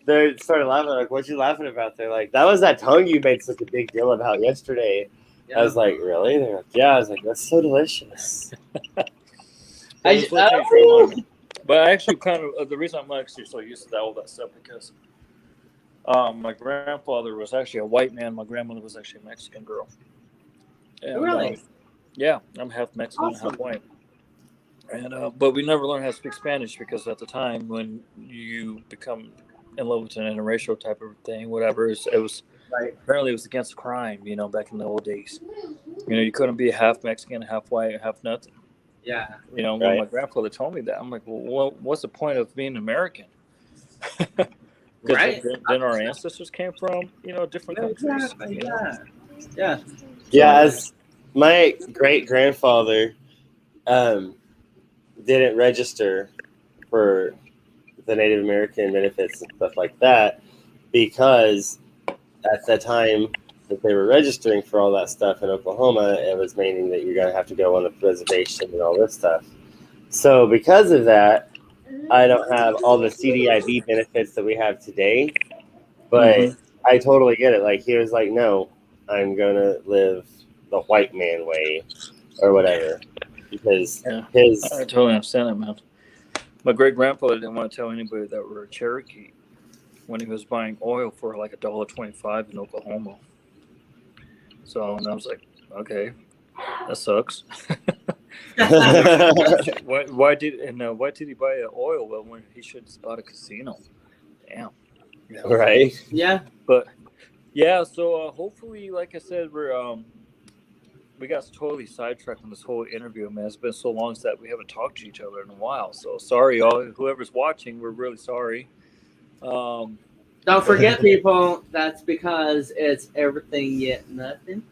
they started laughing. Like, what you laughing about? They're like, that was that tongue you made such a big deal about yesterday. Yeah. I was like, really? They're like, yeah. I was like, that's so delicious. But I actually kind of, the reason I'm actually so used to all that stuff because my grandfather was actually a white man. My grandmother was actually a Mexican girl. And, really? Yeah, I'm half Mexican, half white. And but we never learned how to speak Spanish because at the time when you become in love with an interracial type of thing, whatever, it was apparently it was against crime, you know, back in the old days. You know, you couldn't be half Mexican, half white, half nothing. Yeah. You know, when my grandfather told me that, I'm like, well, what's the point of being American? Because then our ancestors came from, you know, different countries. Exactly. You know? Yeah. Yeah, as my great grandfather didn't register for the Native American benefits and stuff like that because at the time that they were registering for all that stuff in Oklahoma, it was meaning that you're going to have to go on a reservation and all this stuff. So because of that, I don't have all the CDIB benefits that we have today, but I totally get it. Like he was like, no, I'm going to live the white man way or whatever. Because I totally understand that, man. My great grandfather didn't want to tell anybody that we're a Cherokee when he was buying oil for like $1.25 in Oklahoma. So and I was like, okay, that sucks. why did he buy oil when he should have bought a casino? Damn. Yeah. Right. Yeah. But yeah, so hopefully, like I said, we got totally sidetracked on this whole interview, man. It's been so long that we haven't talked to each other in a while. So sorry, all whoever's watching, we're really sorry. Don't forget, people, that's because it's Everything Yet Nothin.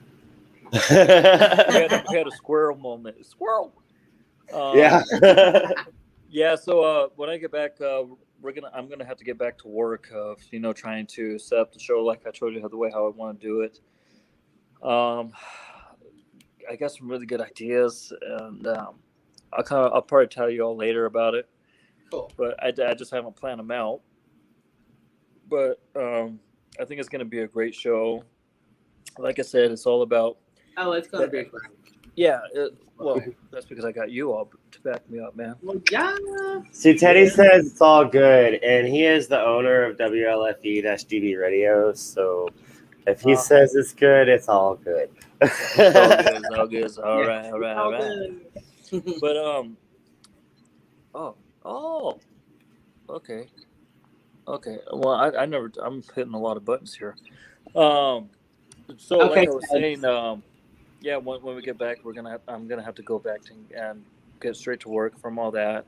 we had a squirrel moment. Squirrel. Yeah. Yeah. So when I get back, I'm gonna have to get back to work. You know, trying to set up the show like I told you the way how I want to do it. I got some really good ideas, and I'll probably tell you all later about it. Cool. But I just haven't planned them out. But I think it's going to be a great show. Like I said, it's all about. Oh, it's gonna be great. Yeah. Well, that's because I got you all to back me up, man. Well, yeah. See, Teddy says it's all good, and he is the owner of WLFE-DB Radio. So if he says it's good, it's all good. It's all good. It's all right. All right. But okay. Well, I'm hitting a lot of buttons here. So like I was saying, yeah, when we get back, I'm gonna have to go back and get straight to work from all that,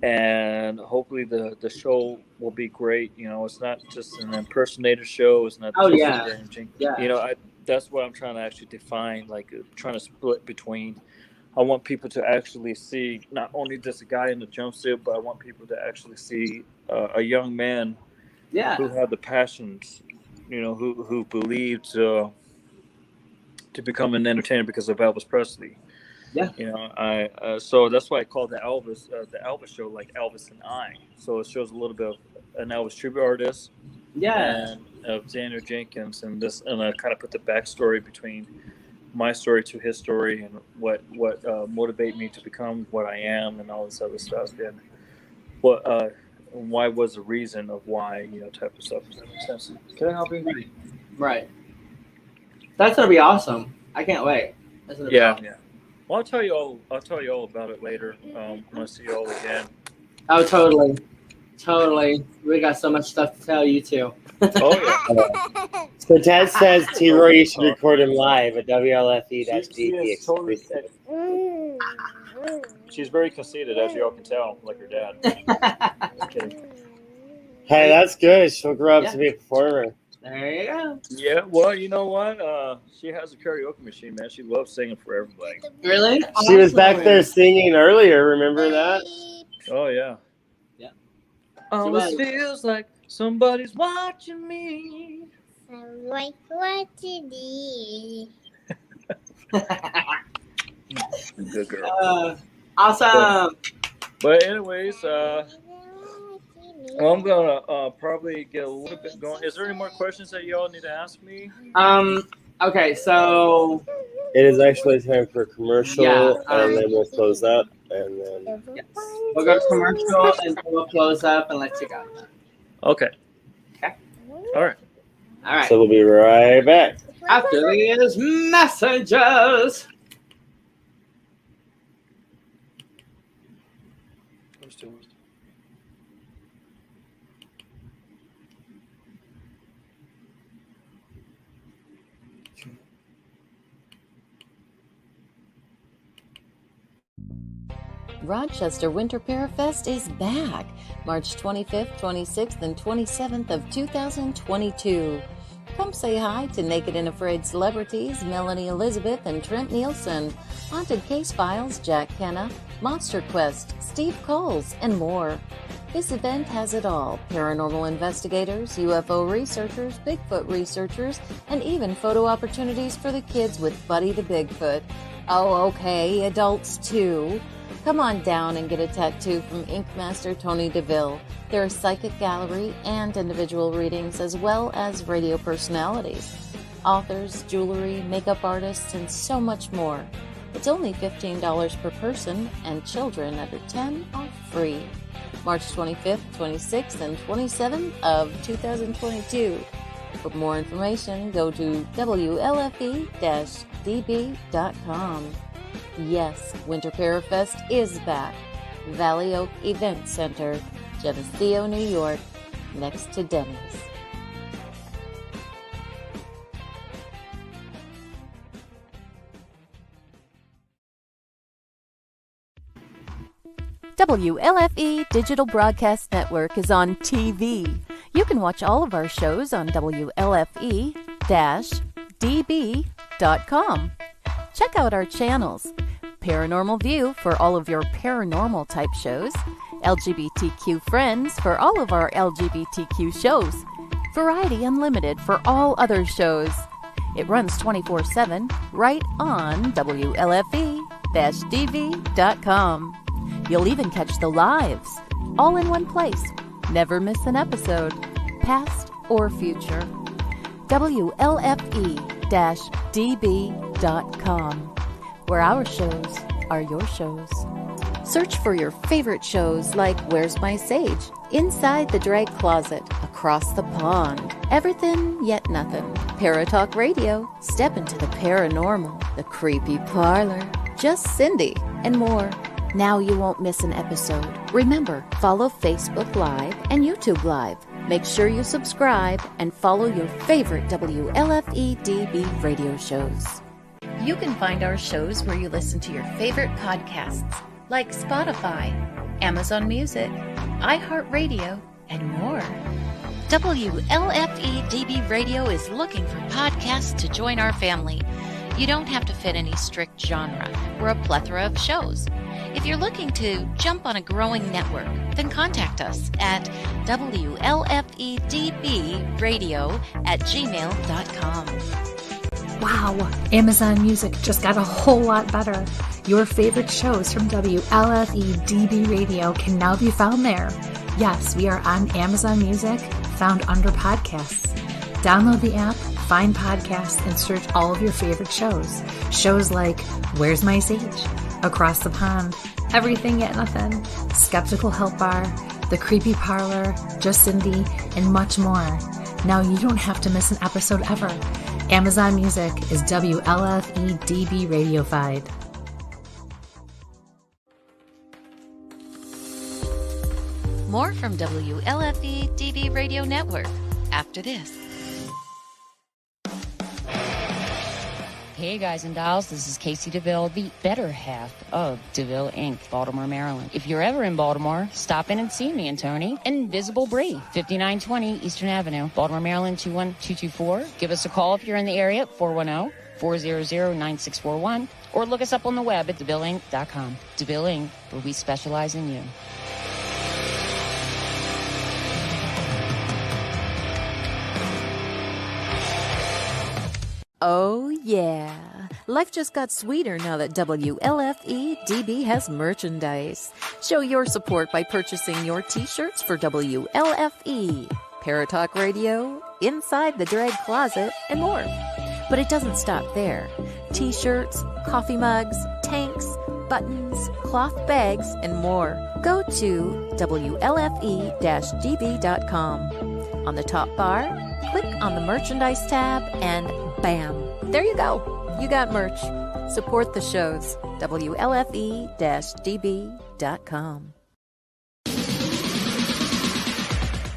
and hopefully the show will be great. You know, it's not just an impersonator show. It's not. Yeah. You know, that's what I'm trying to actually define. Like trying to split between. I want people to actually see not only just a guy in the jumpsuit, but I want people to actually see a young man who had the passions, you know, who believed to become an entertainer because of Elvis Presley. Yeah. You know, so that's why I call the Elvis show like Elvis and I. So it shows a little bit of an Elvis tribute artist, and of Daniel Jenkins, and I kind of put the backstory between my story to his story and what motivated me to become what I am and all this other stuff, and why was the reason of why, you know, type of stuff. Does that make sense? Can I help you? Right. That's gonna be awesome. I can't wait. Yeah. Well, I'll tell you all about it later. When I see you all again. Oh, totally. We got so much stuff to tell you too. Oh yeah. So Ted says, T-Roy, you should record him live at WLFE-DB exclusive. She's very conceited, as you all can tell, like her dad. Just kidding. Hey, that's good. She'll grow up to be a performer. There you go. Yeah, well, you know what? She has a karaoke machine, man. She loves singing for everybody. Really? She was back there singing earlier. Remember that? Oh yeah. Yeah. Always feels like somebody's watching me. Like watching me. Good girl. Awesome. But anyways, I'm gonna probably get a little bit going. Is there any more questions that y'all need to ask me? Okay, so it is actually time for a commercial, and then we'll close up, and then we'll go to commercial, and then we'll close up and let you go. Okay. All right. So we'll be right back after these messages. Rochester Winter Parafest is back, March 25th, 26th, and 27th of 2022. Come say hi to Naked and Afraid celebrities Melanie Elizabeth and Trent Nielsen, Haunted Case Files Jack Kenna, Monster Quest Steve Coles, and more. This event has it all: paranormal investigators, UFO researchers, Bigfoot researchers, and even photo opportunities for the kids with Buddy the Bigfoot. Oh, okay, adults too. Come on down and get a tattoo from Ink Master Tony DeVille. There are psychic gallery and individual readings, as well as radio personalities, authors, jewelry, makeup artists, and so much more. It's only $15 per person, and children under 10 are free. March 25th, 26th, and 27th of 2022. For more information, go to WLFE-DB.com. Yes, Winter Parafest is back. Valley Oak Event Center, Geneseo, New York, next to Denny's. WLFE Digital Broadcast Network is on TV. You can watch all of our shows on WLFE-DB.com. Check out our channels: Paranormal View for all of your paranormal type shows, LGBTQ Friends for all of our LGBTQ shows, Variety Unlimited for all other shows. It runs 24/7 right on WLFE-DB.com. You'll even catch the lives, all in one place. Never miss an episode, past or future. WLFE-DB.com, where our shows are your shows. Search for your favorite shows like Where's My Sage, Inside the Drag Closet, Across the Pond, Everythin Yet Nothin, Paratalk Radio, Step into the Paranormal, The Creepy Parlor, Just Cindy, and more. Now you won't miss an episode. Remember, follow Facebook Live and YouTube Live. Make sure you subscribe and follow your favorite WLFE-DB radio shows. You can find our shows where you listen to your favorite podcasts, like Spotify, Amazon Music, iHeartRadio, and more. WLFE-DB Radio is looking for podcasts to join our family. You don't have to fit any strict genre. We're a plethora of shows. If you're looking to jump on a growing network, then contact us at WLFEDBradio@gmail.com. Wow, Amazon Music just got a whole lot better. Your favorite shows from WLFE-DB Radio can now be found there. Yes, we are on Amazon Music, found under podcasts. Download the app, find podcasts, and search all of your favorite shows. Shows like Where's My Sage, Across the Pond, Everything Yet Nothin, Skeptical Help Bar, The Creepy Parlor, Just Cindy, and much more. Now you don't have to miss an episode ever. Amazon Music is WLFE-DB radiofied. More from WLFE-DB Radio Network after this. Hey guys and dolls, this is Casey DeVille, the better half of DeVille Inc., Baltimore, Maryland. If you're ever in Baltimore, stop in and see me and Tony. Invisible Bree, 5920 Eastern Avenue, Baltimore, Maryland, 21224. Give us a call if you're in the area, 410-400-9641, or look us up on the web at DeVilleInc.com. DeVille Inc., where we specialize in you. Oh, yeah. Life just got sweeter now that WLFE-DB has merchandise. Show your support by purchasing your t-shirts for WLFE, Paratalk Radio, Inside the Drag Closet, and more. But it doesn't stop there. T-shirts, coffee mugs, tanks, buttons, cloth bags, and more. Go to WLFE-DB.com. On the top bar, click on the merchandise tab and bam, there you go. You got merch. Support the shows. WLFE-DB.com.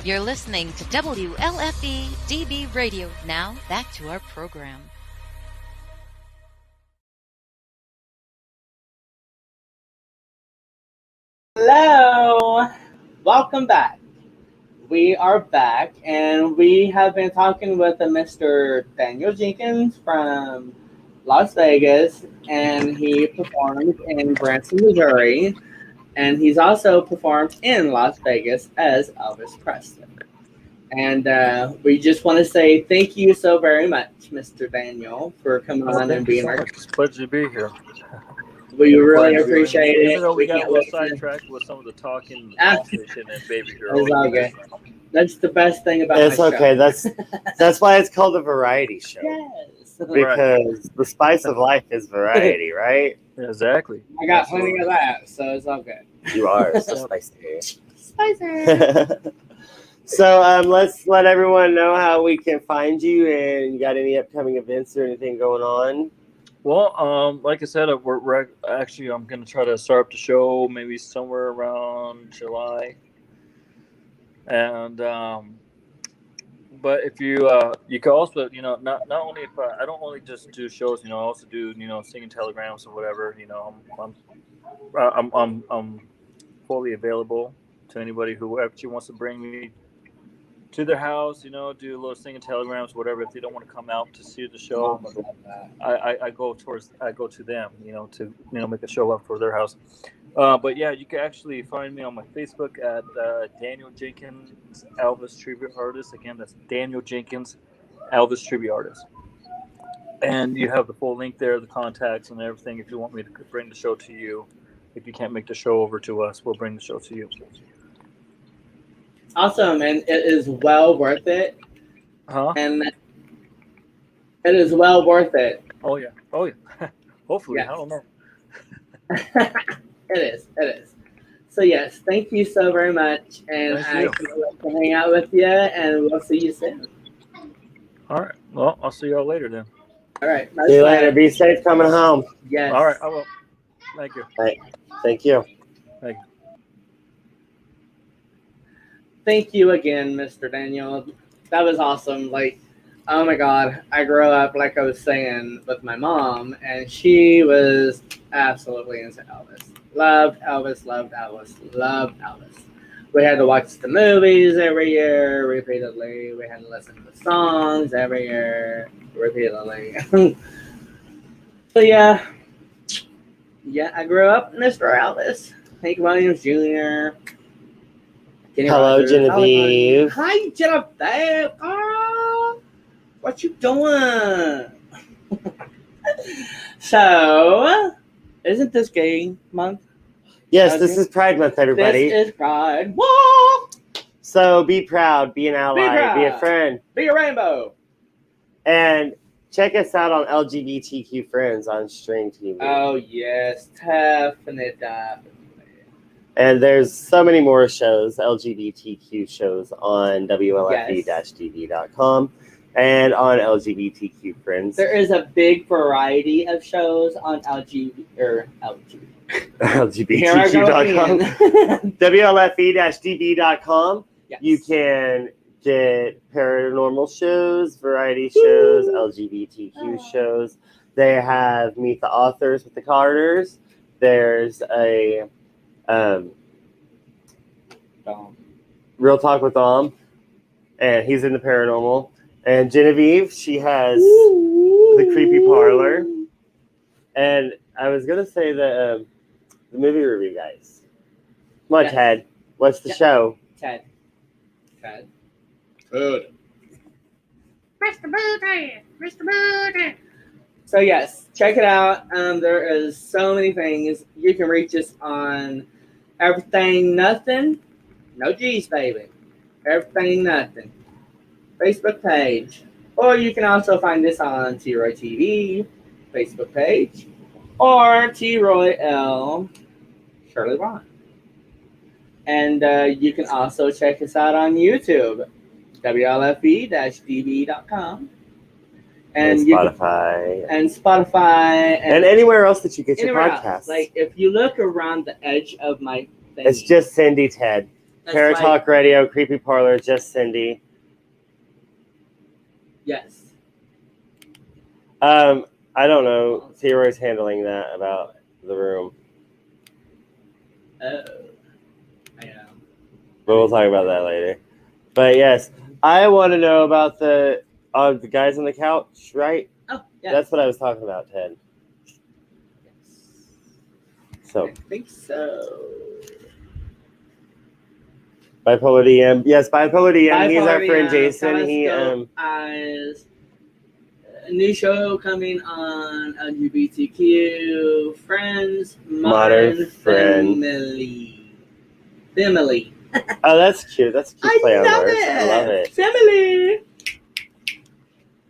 You're listening to WLFE-DB Radio. Now, back to our program. Hello, welcome back. We are back, and we have been talking with Mr. Daniel Jenkins from Las Vegas, and he performed in Branson, Missouri, and he's also performed in Las Vegas as Elvis Presley. And we just want to say thank you so very much, Mr. Daniel, for coming on and Thank you being so our. much. It's a pleasure to be here. We And really fun appreciate viewing. it. Even though we got a can't little wait to. sidetracked with some of the talking, the Ah, conversation, and baby girl. it's all good. That's the best thing about It's my okay. show. That's why it's called a variety show. Yes. Because the spice of life is variety, right? Exactly. I got plenty of that, so it's all good. You are so Yep. spicy. Spicer. So let's let everyone know how we can find you, and you got any upcoming events or anything going on? Well, like I said, we're actually I'm gonna try to start up the show maybe somewhere around July, and but if you you can also not only if I don't only just do shows, I also do singing telegrams or whatever. I'm fully available to anybody who actually wants to bring me to their house, do a little singing telegrams, whatever. If they don't want to come out to see the show, I go to them, to make a show up for their house. But yeah, you can actually find me on my Facebook at Daniel Jenkins Elvis Tribute Artist. Again, that's Daniel Jenkins Elvis Tribute Artist. And you have the full link there, the contacts and everything. If you want me to bring the show to you, if you can't make the show over to us, we'll bring the show to you. Awesome, and it is well worth it. Huh? And it is well worth it. Oh yeah. Hopefully, Yes. I don't know. It is. So yes, thank you so very much, and Thank I you. can't wait to hang out with you, and we'll see you soon. All right. Well, I'll see y'all later then. All right. See you later. Be safe coming home. Yes. All right. I will. Thank you. All right. Thank you. Thank you. Thank you again, Mr. Daniel. That was awesome. Like, oh my God, I grew up, like I was saying, with my mom, and she was absolutely into Elvis. Loved Elvis, loved Elvis, loved Elvis. We had to watch the movies every year repeatedly. We had to listen to the songs every year repeatedly. So yeah, I grew up Mr. Elvis. Hank Williams Jr. Kenny Hello, Rogers. Genevieve. Hi, Genevieve. Girl, what you doing? So, isn't this gay month? Yes, this is Pride Month, everybody. This is Pride. Whoa! So be proud, be an ally, be a proud. friend, Be a rainbow. and check us out on LGBTQ Friends on Stream TV. Oh yes, definitely. And there's so many more shows, LGBTQ shows on WLFE-DB.com and on LGBTQ Friends. There is a big variety of shows on LGBTQ.com. WLFE-DB.com. Yes. You can get paranormal shows, variety shows, LGBTQ shows. They have Meet the Authors with the Carters. There's a Real Talk with Dom, and he's in the paranormal. And Genevieve, she has the Creepy Parlor. And I was going to say the movie review, guys. Come on, Yes. Ted. What's the show? Ted. Food. Mr. Booty! Mr. Booty! So yes, check it out. There is so many things. You can reach us on Everything Nothing. No G's, baby. Everything Nothing. Facebook page. Or you can also find us on T-Roy TV Facebook page. Or T-Roy L. Shirley Ron. And you can also check us out on YouTube. WLFE-DB.com. And you Spotify. and Spotify. And anywhere else that you get your anywhere podcasts. else. Like, if you look around the edge of my thing. It's just Cindy Ted. Para Talk Radio, Creepy Parlor, just Cindy. Yes. I don't know. T-Roy's handling that about the room. Oh. but we'll talk about that later. But yes, I want to know about the guys on the couch, right? Oh, yeah. That's what I was talking about, Ted. So I think so. Bipolar DM. Yes, Bipolar DM. He's our Bipolar friend DM, Jason. Thomas He Dope Eyes. A new show coming on LGBTQ friends, modern family. Family. Oh, that's cute. That's a cute play on love words. it. I love it. Family.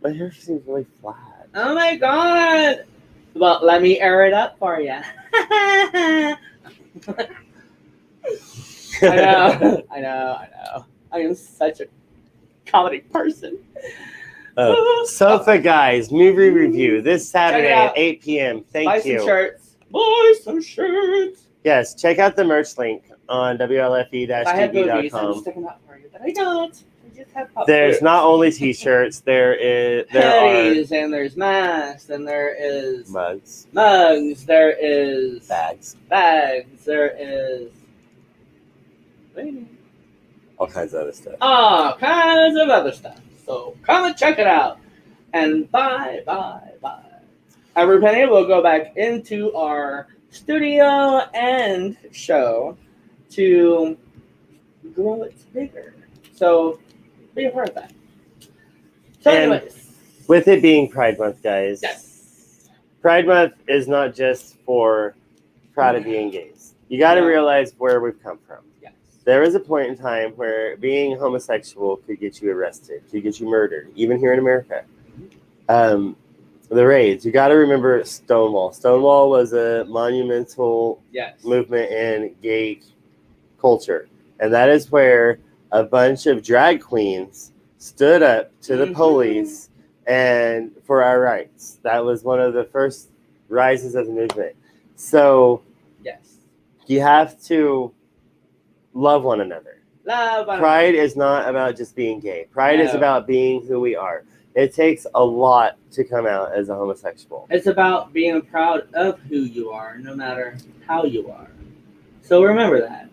My hair seems really flat. Oh my god. Well, let me air it up for you. I know. I am such a comedy person. Sofa Guys movie review this Saturday out. at 8 p.m. Thank Buy you. some shirts. Buy some shirts. Yes, check out the merch link on I had movies. I'm WLFE-TV.com. sticking up for you, but I don't. I just have pop There's shirts. not only t-shirts, there hoodies, and there's masks, and there is are mugs, there is bags, there is all kinds of other stuff. all kinds of other stuff. So come and check it out. And bye. Every penny will go back into our studio and show to grow it bigger. So be a part of that. So And anyways. with it being Pride Month, guys. Yes. Pride Month is not just for proud of being gays. You got to realize where we've come from. Yes. There was a point in time where being homosexual could get you arrested, could get you murdered, even here in America. The raids, you got to remember Stonewall. Stonewall was a monumental movement in gay culture. And that is where a bunch of drag queens stood up to the police and for our rights. That was one of the first rises of the movement. So you have to love one another. Pride is not about just being gay. Pride is about being who we are. It takes a lot to come out as a homosexual. It's about being proud of who you are, no matter how you are. So remember that.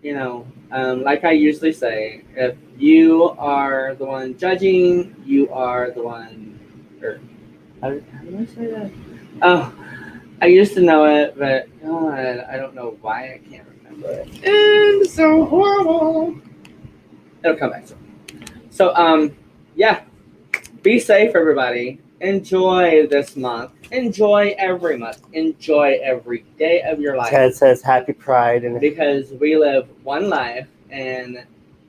You know, like I usually say, if you are the one judging, you are the one. Or how do I say that? Oh, I used to know it, but God, I don't know why I can't remember it. And it's so horrible. It'll come back soon. So, yeah. Be safe, everybody. Enjoy this month. Enjoy every month. Enjoy every day of your life. Ted says happy Pride. Because we live one life, and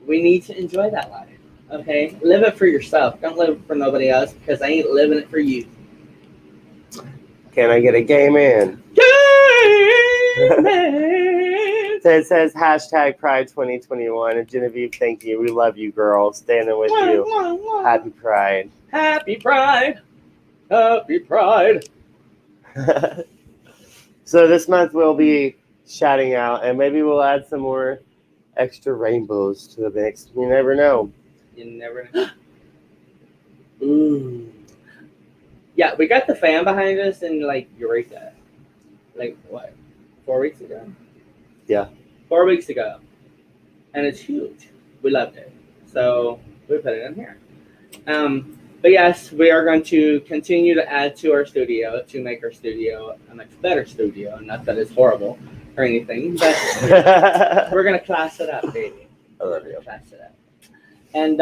we need to enjoy that life. Okay? Live it for yourself. Don't live it for nobody else, because I ain't living it for you. Can I get a gay man? Gay man! Ted says hashtag Pride 2021. And Genevieve, thank you. We love you, girl. Standing with you. Happy Pride. Happy Pride. Happy Pride. So this month we'll be shouting out, and maybe we'll add some more extra rainbows to the mix. You never know. You never know. Ooh. Yeah, we got the fan behind us in like Eureka. Like what? 4 weeks ago? Yeah. 4 weeks ago. And it's huge. We loved it. So we put it in here. But yes, we are going to continue to add to our studio to make our studio a much better studio. Not that it's horrible or anything, but we're going to class it up, baby. I love you. Class it up. And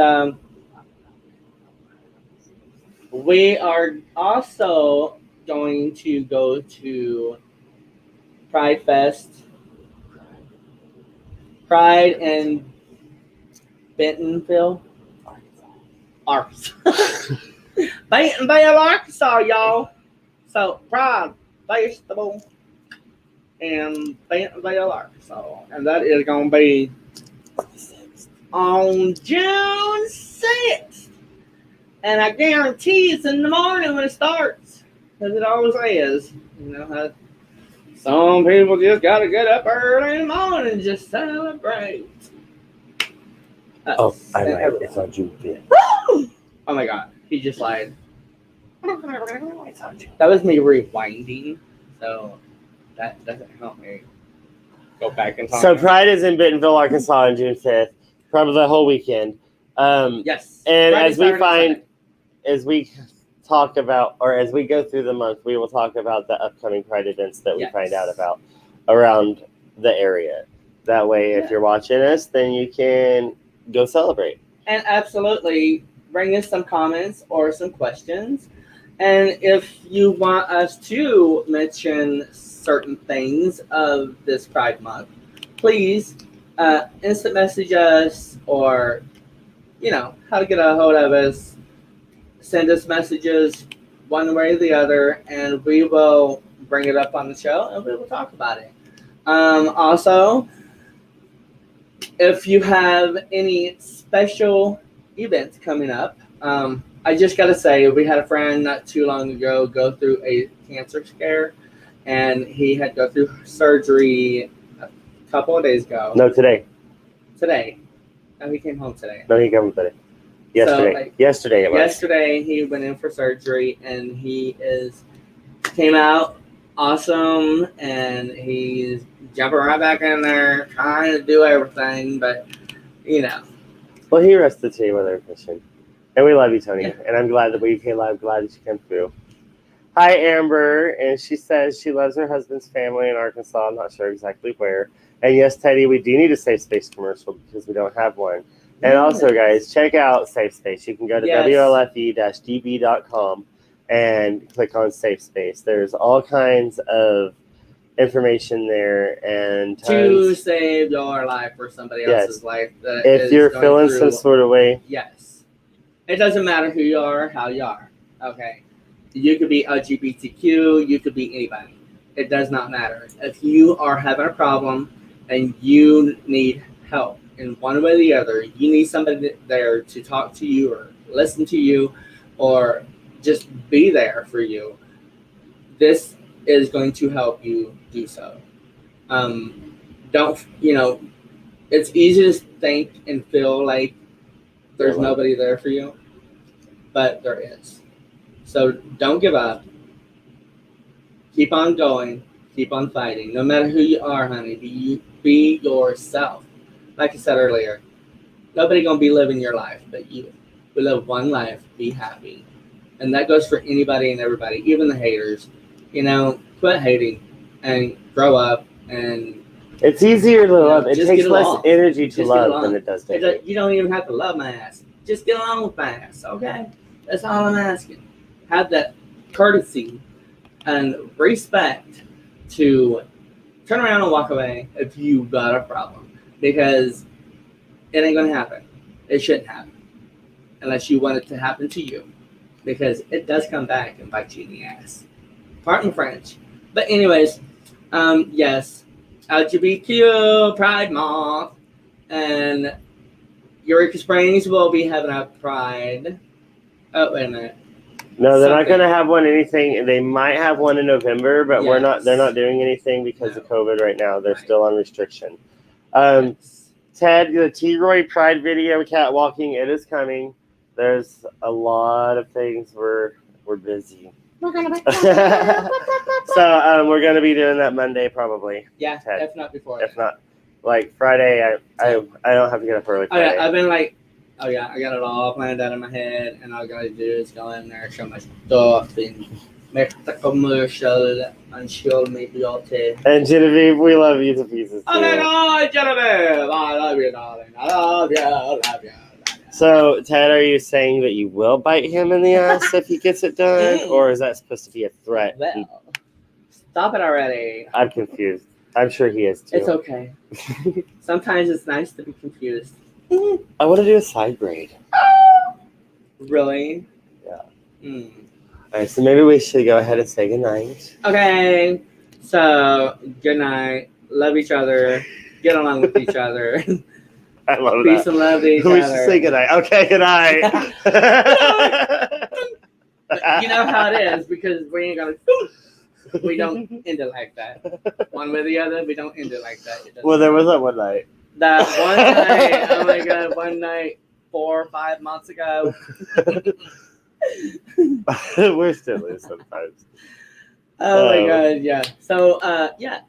we are also going to go to Pride Fest. Pride in Bentonville. Arkansas. Bentonville, Arkansas, y'all. So, Pride Festival in Bentonville, Arkansas. And that is going to be on June 6th. And I guarantee it's in the morning when it starts. Because it always is. You know how some people just got to get up early in the morning and just celebrate. Oh, I lied. It's on June 5th. Oh my God. He just lied. That was me rewinding. So that doesn't help me. Go back in time. So Pride is in Bentonville, Arkansas on June 5th, probably the whole weekend. Yes. And Friday, as we Saturday, find, Sunday. as we talk about, or as we go through the month, we will talk about the upcoming Pride events that we find out about around the area. That way, if you're watching us, then you can go celebrate. And absolutely bring us some comments or some questions. And if you want us to mention certain things of this Pride Month, please instant message us, or, how to get a hold of us. Send us messages one way or the other, and we will bring it up on the show and we will talk about it. Also, if you have any special events coming up, I just got to say, we had a friend not too long ago go through a cancer scare, and he had to go through surgery a couple of days ago. No, today. Today. No, he came home today. No, he came today. Yesterday. So, yesterday it was. Yesterday he went in for surgery, and he came out awesome, and he's jumping right back in there, trying to do everything, but Well, he rested today with our mission. And we love you, Tony. Yeah. And I'm glad that we came live. Glad that you came through. Hi, Amber. And she says she loves her husband's family in Arkansas. I'm not sure exactly where. And yes, Teddy, we do need a Safe Space commercial because we don't have one. And also, guys, check out Safe Space. You can go to WLFE-DB.com and click on Safe Space. There's all kinds of information there, and to save your life or somebody else's life. That if you're feeling some sort of way. Yes. It doesn't matter who you are, how you are. Okay. You could be LGBTQ, you could be anybody. It does not matter. If you are having a problem and you need help in one way or the other, you need somebody there to talk to you or listen to you or just be there for you. This is going to help you do so. It's easy to think and feel like there's nobody there for you, but there is. So don't give up. Keep on going. Keep on fighting. No matter who you are, honey, be yourself. Like I said earlier, nobody gonna be living your life but you. We live one life. Be happy, and that goes for anybody and everybody, even the haters. Quit hating and grow up. And it's easier to love. It takes less energy to love than it does to hate. You don't even have to love my ass. Just get along with my ass, okay? That's all I'm asking. Have that courtesy and respect to turn around and walk away if you got a problem, because it ain't gonna happen. It shouldn't happen unless you want it to happen to you, because it does come back and bite you in the ass. Pardon French. But anyways, yes, LGBTQ Pride Month, and Eureka Springs will be having a Pride. Oh, wait a minute. No, they're not going to have one. They might have one in November, but they're not doing anything because of COVID right now. They're still on restriction. Ted, the T-Roy Pride video catwalking, it is coming. There's a lot of things. We're busy. So we're going to be doing that Monday probably. Yeah, Ted. if not before. If not, like Friday, I don't have to get up early Friday. I've been like, I got it all planned out in my head, and all I gotta do is go in there, show my stuff, and make the commercial, and show me beauty. And Genevieve, we love you to pieces. Oh my God, Genevieve! I love you, darling. I love you. So, Ted, are you saying that you will bite him in the ass if he gets it done, or is that supposed to be a threat? Well, stop it already. I'm confused. I'm sure he is too. It's okay. Sometimes it's nice to be confused. I want to do a side braid. Really? Yeah. All right, so maybe we should go ahead and say goodnight. Okay. So, good night. Love each other. Get along with each other. I love Peace and love to each other. We should say goodnight. Okay, goodnight. You know how it is, because we ain't going to... We don't end it like that. One way or the other, we don't end it like that. Well, there was that one night. That one night, oh my God, one night 4 or 5 months ago. We're still loose sometimes. Oh my God, yeah. So, yeah.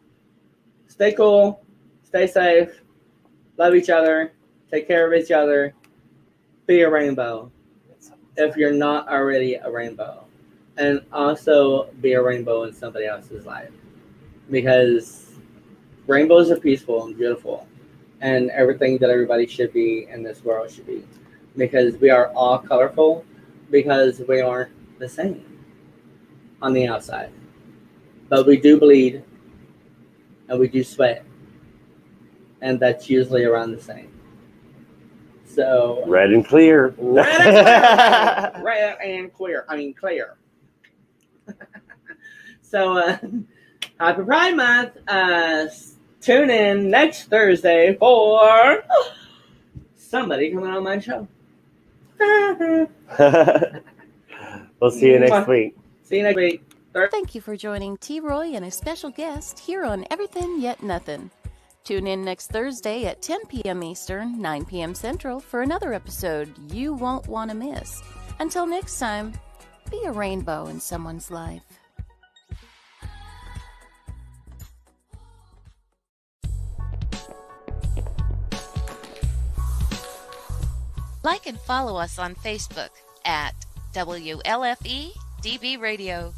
Stay cool. stay safe, love each other, take care of each other, be a rainbow if you're not already a rainbow. And also be a rainbow in somebody else's life. Because rainbows are peaceful and beautiful. And everything that everybody should be in this world should be. Because we are all colorful, because we aren't the same on the outside. But we do bleed and we do sweat. And that's usually around the same. So red and clear. Red and clear. I mean clear. So happy Pride Month. Tune in next Thursday for somebody coming on my show. We'll see you next week. See you next week. Thank you for joining T-Roy and a special guest here on Everythin Yet Nothin. Tune in next Thursday at 10 p.m. Eastern, 9 p.m. Central for another episode you won't want to miss. Until next time, be a rainbow in someone's life. Like and follow us on Facebook at WLFE DB Radio.